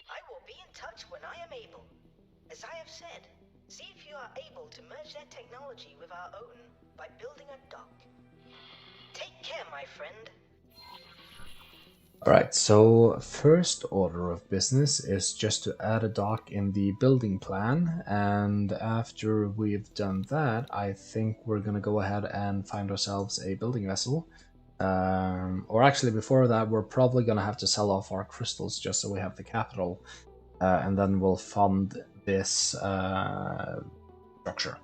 I will be in touch when I am able. As I have said, see if you are able to merge their technology with our own by building a dock. Take care, my friend. Alright, so first order of business is just to add a dock in the building plan, and after we've done that, I think we're gonna go ahead and find ourselves a building vessel. Or actually, before that, we're probably gonna have to sell off our crystals just so we have the capital, and then we'll fund this structure.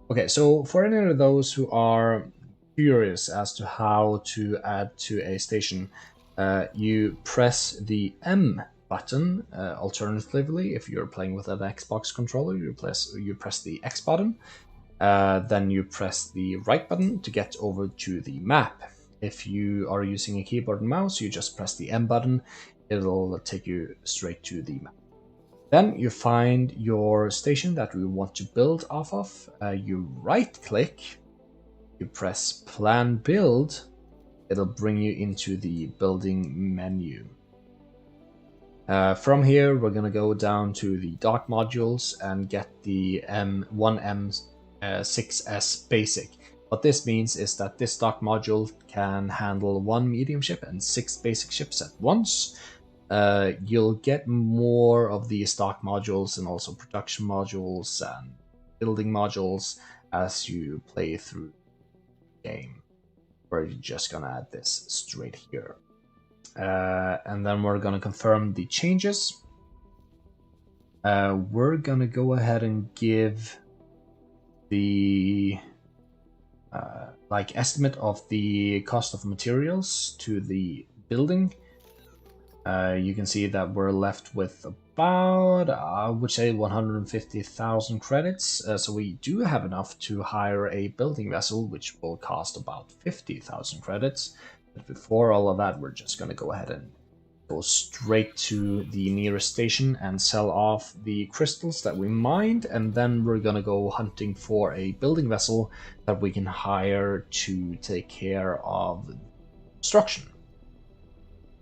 Okay, so for any of those who are curious as to how to add to a station, you press the M button. Alternatively, if you're playing with an Xbox controller, you press the X button. Then you press the right button to get over to the map. If you are using a keyboard and mouse, you just press the M button. It'll take you straight to the map. Then you find your station that we want to build off of. You right-click, you press Plan Build. It'll bring you into the building menu. From here, we're going to go down to the dock modules and get the M1M6S Basic. What this means is that this dock module can handle 1 medium ship and 6 basic ships at once. you'll get more of the stock modules and also production modules and building modules as you play through the game. We're just gonna add this straight here. And then we're gonna confirm the changes. We're gonna go ahead and give the estimate of the cost of materials to the building. You can see that we're left with about, I would say, 150,000 credits. So we do have enough to hire a building vessel, which will cost about 50,000 credits. But before all of that, we're just going to go ahead and go straight to the nearest station and sell off the crystals that we mined, and then we're gonna go hunting for a building vessel that we can hire to take care of construction.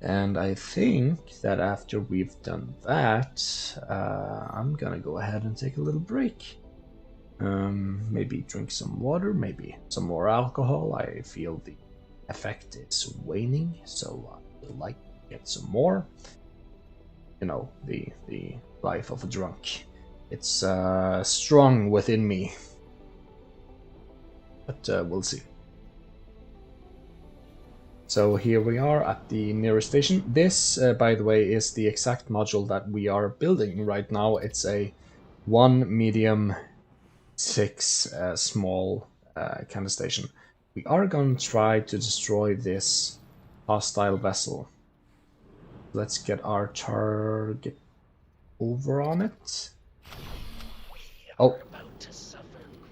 And I think that after we've done that, I'm gonna go ahead and take a little break. Maybe drink some water, maybe some more alcohol. I feel the effect is waning, so I would like get some more. You know, the life of a drunk. It's strong within me, but we'll see. So here we are at the nearest station. This, by the way, is the exact module that we are building right now. It's a 1 medium, 6 small kind of station. We are going to try to destroy this hostile vessel. Let's get our target over on it. Oh. About to suffer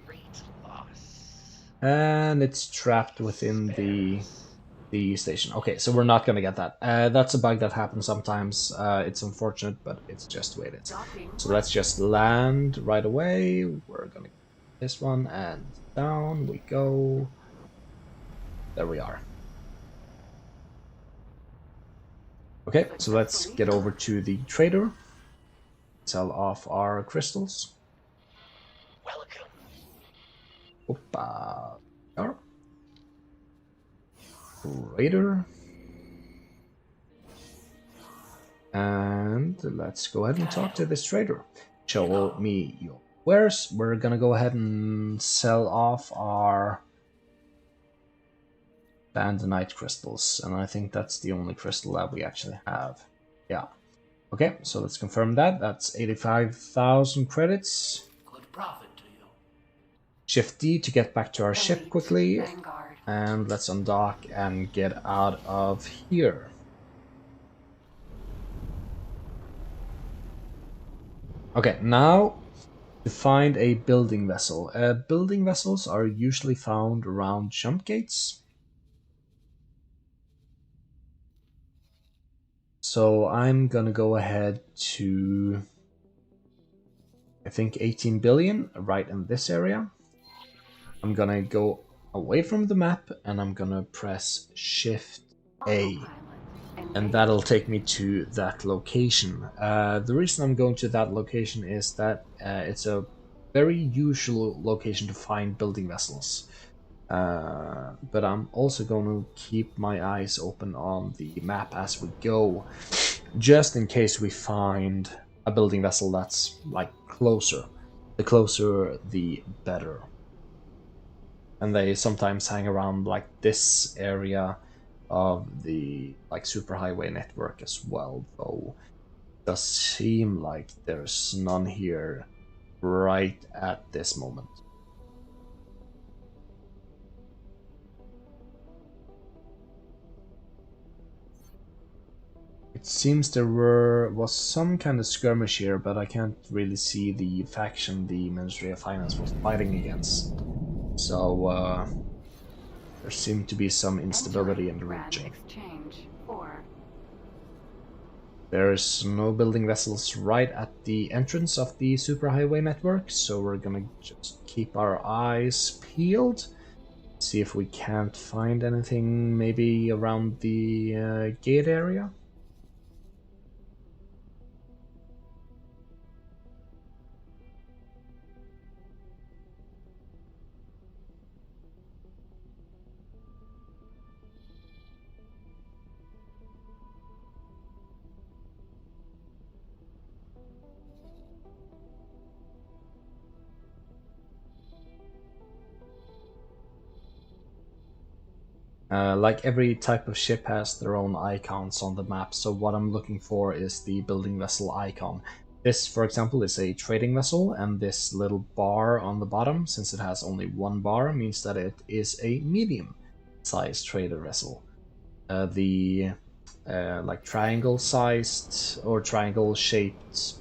great loss. And it's trapped within the station. Okay, so we're not gonna get that. That's a bug that happens sometimes. It's unfortunate, but it's just the way it is. So let's just land right away. We're gonna get this one, and down we go. There we are. Okay, so let's get over to the trader. Sell off our crystals. Welcome. Opa. There. Trader. And let's go ahead and talk to this trader. Show me your wares. We're gonna go ahead and sell off our Bandonite crystals, and I think that's the only crystal that we actually have. Yeah. Okay, so let's confirm that. That's 85,000 credits. Good profit to you. Shift D to get back to our ship quickly. And let's undock and get out of here. Okay, now to find a building vessel. Building vessels are usually found around jump gates. So I'm gonna go ahead to, I think, 18 billion, right in this area. I'm gonna go away from the map and I'm gonna press Shift A. And that'll take me to that location. The reason I'm going to that location is that it's a very usual location to find building vessels. But I'm also going to keep my eyes open on the map as we go, just in case we find a building vessel that's like closer. The closer, the better. And they sometimes hang around like this area of the like superhighway network as well, though it does seem like there's none here right at this moment. It seems there was some kind of skirmish here, but I can't really see the faction the Ministry of Finance was fighting against. So there seemed to be some instability in the region. There's no building vessels right at the entrance of the superhighway network, so we're gonna just keep our eyes peeled. See if we can't find anything maybe around the gate area. Like every type of ship has their own icons on the map, so what I'm looking for is the building vessel icon. This, for example, is a trading vessel, and this little bar on the bottom, since it has only one bar, means that it is a medium-sized trader vessel. The like triangle-sized or triangle-shaped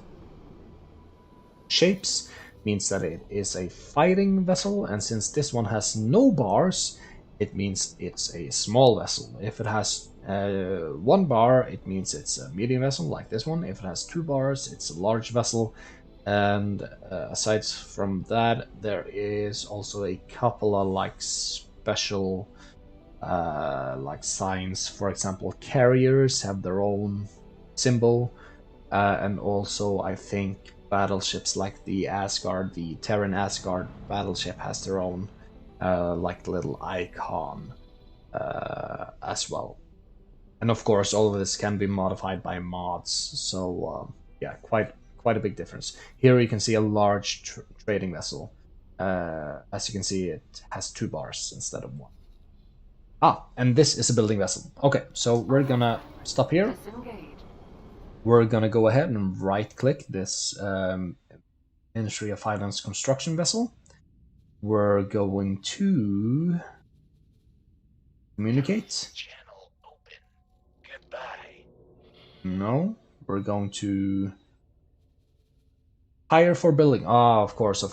shapes means that it is a fighting vessel, and since this one has no bars, it means it's a small vessel. If it has one bar, it means it's a medium vessel like this one. If it has two bars, it's a large vessel. And aside from that, there is also a couple of like special like signs. For example, carriers have their own symbol, and also I think battleships like the Asgard, the Terran Asgard battleship has their own like little icon as well. And of course, all of this can be modified by mods. So yeah, quite a big difference. Here you can see a large trading vessel. As you can see, it has two bars instead of one. Ah, and this is a building vessel. Okay, so we're gonna stop here. Disengage. We're gonna go ahead and right-click this Ministry of Finance construction vessel. We're going to communicate. Channel open. Goodbye. No, we're going to hire for building. Ah, of course.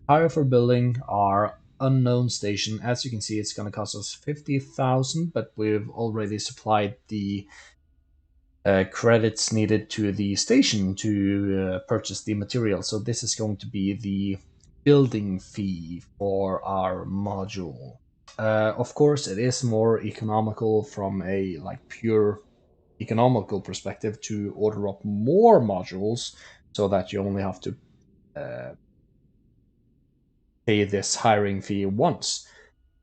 Hire for building our unknown station. As you can see, it's going to cost us 50,000, but we've already supplied the credits needed to the station to purchase the material. So this is going to be the building fee for our module. Of course, it is more economical from a like pure economical perspective to order up more modules so that you only have to pay this hiring fee once.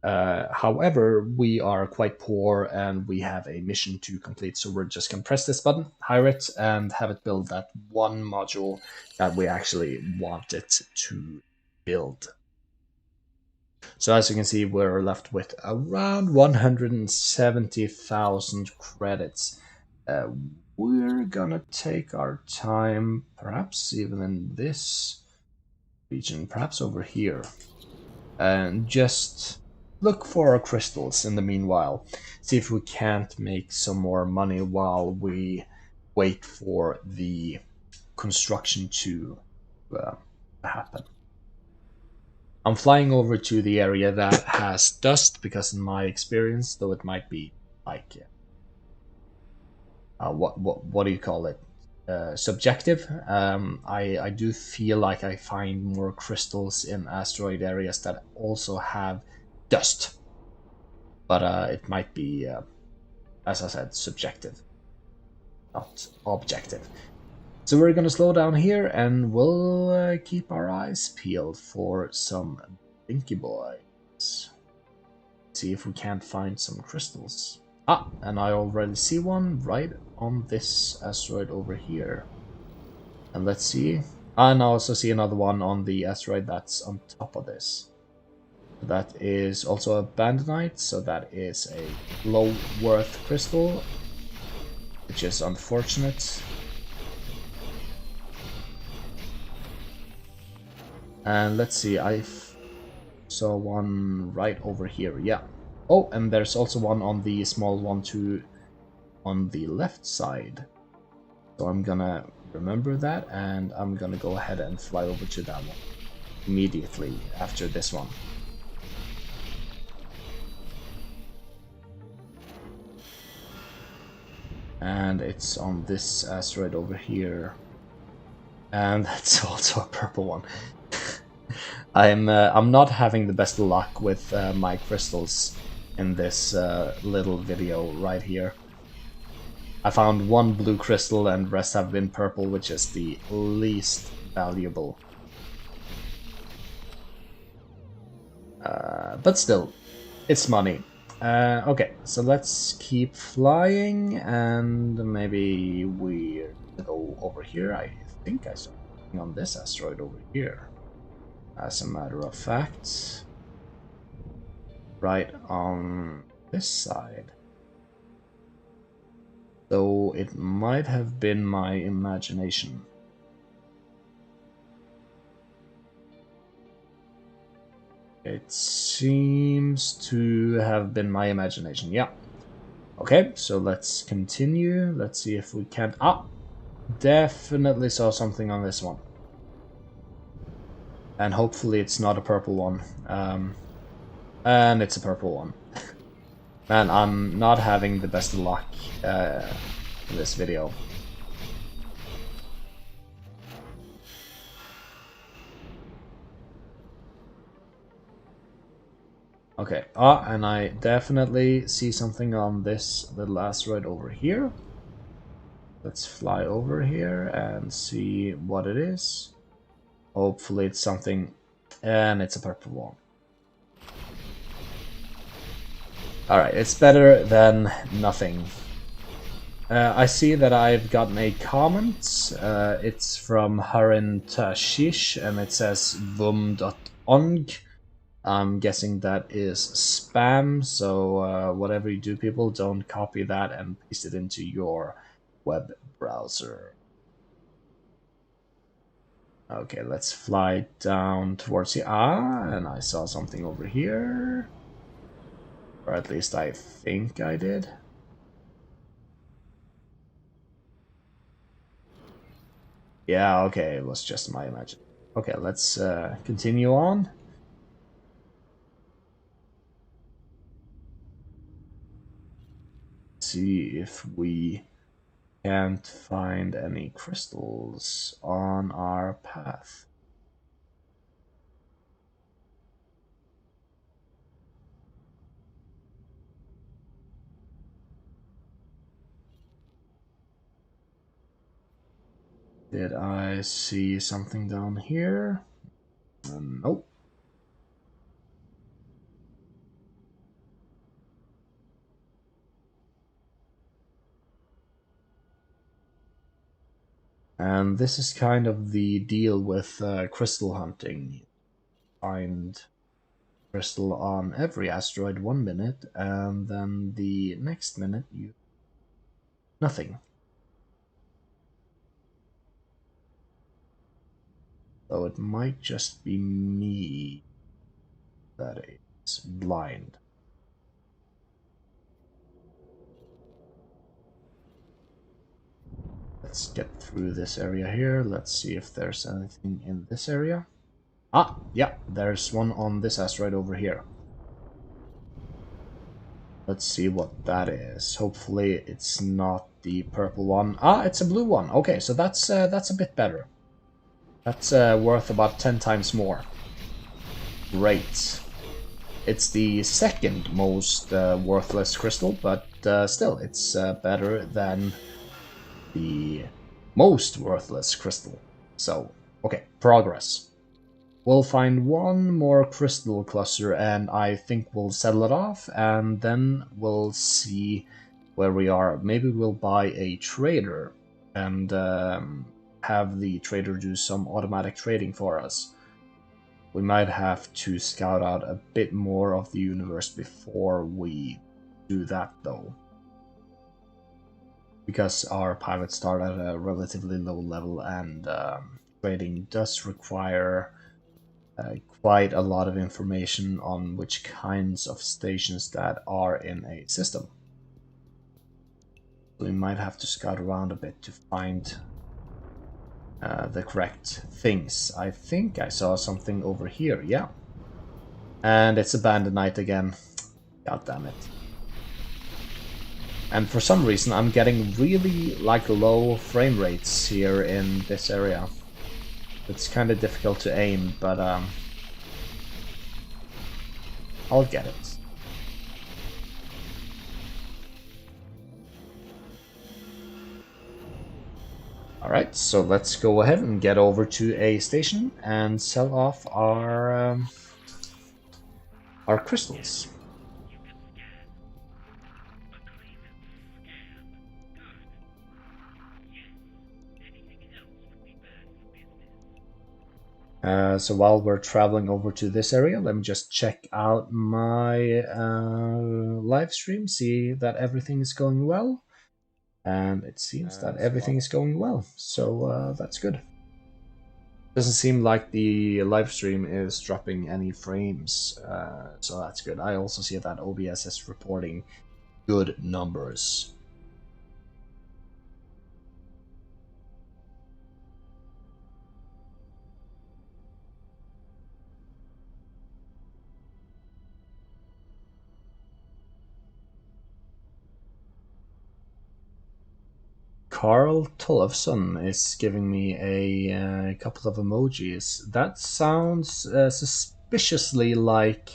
However, we are quite poor and we have a mission to complete, so we're just going to press this button, hire it, and have it build that one module that we actually want it to build. So as you can see, we're left with around 170,000 credits. We're gonna take our time, perhaps even in this region, perhaps over here, and just look for our crystals in the meanwhile. See if we can't make some more money while we wait for the construction to happen. I'm flying over to the area that has dust because in my experience, though it might be like what do you call it? Subjective. I do feel like I find more crystals in asteroid areas that also have dust, but it might be, as I said, subjective, not objective. So we're gonna slow down here, and we'll keep our eyes peeled for some dinky boys. See if we can't find some crystals. Ah, and I already see one right on this asteroid over here. And let's see. And I also see another one on the asteroid that's on top of this. That is also a bandonite, so that is a low worth crystal, which is unfortunate. And let's see, I saw one right over here, yeah. Oh, and there's also one on the small one too on the left side. So I'm gonna remember that, and I'm gonna go ahead and fly over to that one immediately after this one. And it's on this asteroid over here. And that's also a purple one. I'm not having the best luck with my crystals in this little video right here. I found one blue crystal and the rest have been purple, which is the least valuable. But still, it's money. Okay, so let's keep flying, and maybe we go over here. I think I saw something on this asteroid over here. As a matter of fact, right on this side. Though it might have been my imagination. It seems to have been my imagination, yeah. Okay, so let's continue. Let's see if we can... Ah! Definitely saw something on this one. And hopefully it's not a purple one. And it's a purple one. Man, I'm not having the best of luck in this video. Okay, and I definitely see something on this little asteroid over here. Let's fly over here and see what it is. Hopefully it's something, and it's a purple one. Alright, it's better than nothing. I see that I've gotten a comment. It's from Harin Tashish, and it says vum.ong. I'm guessing that is spam, so whatever you do, people, don't copy that and paste it into your web browser. Okay, let's fly down towards the and I saw something over here. Or at least I think I did. Yeah, okay, it was just my imagination. Okay, let's continue on. See if we can't find any crystals on our path. Did I see something down here? Nope. And this is kind of the deal with crystal hunting. Find crystal on every asteroid 1 minute, and then the next minute you nothing. So it might just be me that is blind. Let's get through this area here. Let's see if there's anything in this area. Ah, yeah, there's one on this asteroid over here. Let's see what that is. Hopefully it's not the purple one. Ah, it's a blue one. Okay, so that's a bit better. That's worth about 10 times more. Great. It's the second most worthless crystal, but still, it's better than the most worthless crystal. So, okay, progress. We'll find one more crystal cluster and I think we'll settle it off, and then we'll see where we are. Maybe we'll buy a trader and have the trader do some automatic trading for us. We might have to scout out a bit more of the universe before we do that, though. Because our pilots start at a relatively low level, and trading does require quite a lot of information on which kinds of stations that are in a system. We might have to scout around a bit to find the correct things. I think I saw something over here, yeah. And it's Abandonite again. God damn it. And for some reason I'm getting really low frame rates here in this area. It's kind of difficult to aim, but I'll get it. Alright, so let's go ahead and get over to a station and sell off our crystals. So while we're traveling over to this area, let me just check out my live stream, see that everything is going well. And it seems that everything is going well, so that's good. Doesn't seem like the live stream is dropping any frames, so that's good. I also see that OBS is reporting good numbers. Carl Tollefson is giving me a couple of emojis. That sounds suspiciously like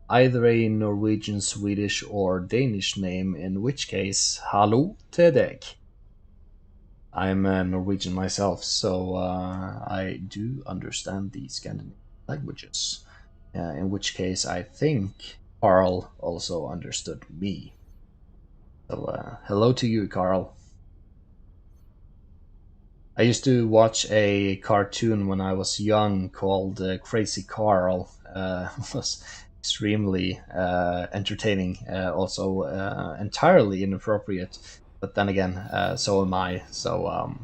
either a Norwegian, Swedish, or Danish name, in which case, hallo til deg. I'm Norwegian myself, so I do understand the Scandinavian languages. In which case, I think Carl also understood me. So, hello to you, Carl. I used to watch a cartoon when I was young called Crazy Carl. It was extremely entertaining, also entirely inappropriate. But then again, so am I. So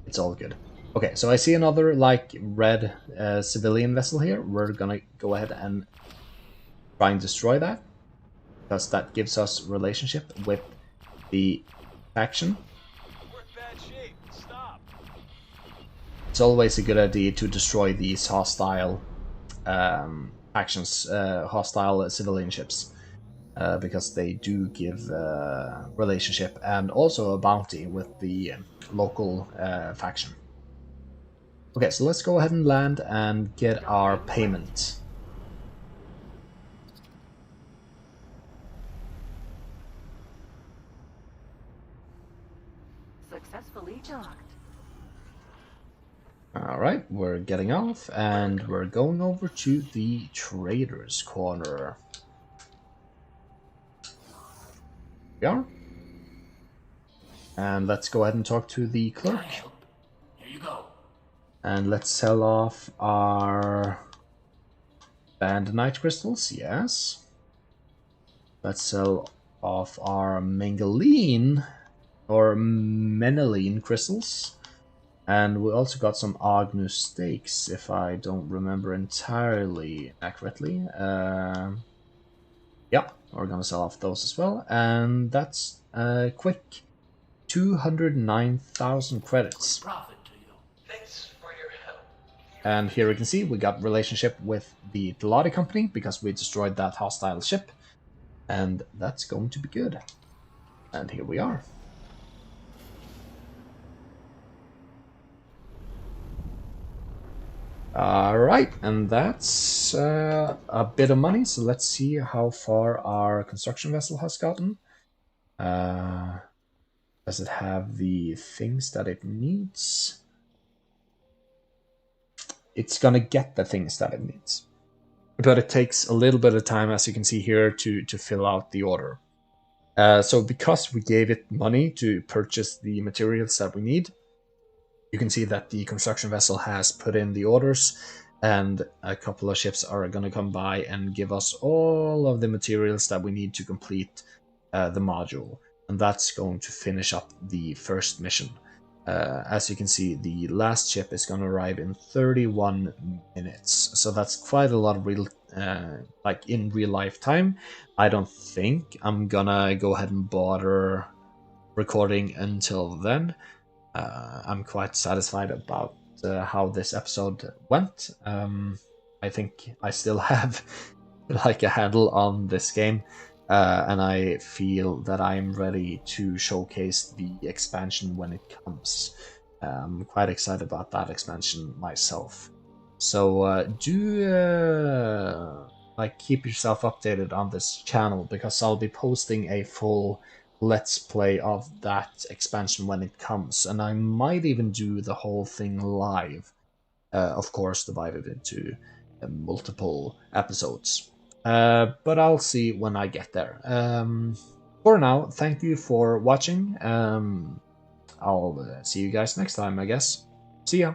it's all good. Okay, so I see another like red civilian vessel here. We're gonna go ahead and try and destroy that because that gives us relationship with the faction. It's always a good idea to destroy these hostile factions, hostile civilian ships, because they do give relationship and also a bounty with the local faction. Okay, so let's go ahead and land and get our payment. Successfully docked. Alright, we're getting off and we're going over to the Traders Corner. We are. And let's go ahead and talk to the clerk. Here you go. And let's sell off our Bandonite crystals, yes. Let's sell off our Mengaline or Meneline crystals. And we also got some Agnu stakes, if I don't remember entirely accurately. Yeah, we're gonna sell off those as well. And that's a quick 209,000 credits. Profit to you. Thanks for your help. And here we can see we got relationship with the Delati company because we destroyed that hostile ship. And that's going to be good. And here we are. Alright, and that's a bit of money, so let's see how far our construction vessel has gotten. Does it have the things that it needs? It's gonna get the things that it needs. But it takes a little bit of time, as you can see here, to fill out the order. So because we gave it money to purchase the materials that we need, you can see that the construction vessel has put in the orders, and a couple of ships are going to come by and give us all of the materials that we need to complete the module. And that's going to finish up the first mission. As you can see, the last ship is going to arrive in 31 minutes. So that's quite a lot of real, like in real life time. I don't think I'm gonna go ahead and bother recording until then. I'm quite satisfied about how this episode went. I think I still have like a handle on this game, and I feel that I'm ready to showcase the expansion when it comes. I'm quite excited about that expansion myself. So do like keep yourself updated on this channel, because I'll be posting a full let's play of that expansion when it comes, and I might even do the whole thing live, of course divided into multiple episodes, but I'll see when I get there. For now, thank you for watching. I'll see you guys next time, I guess. See ya.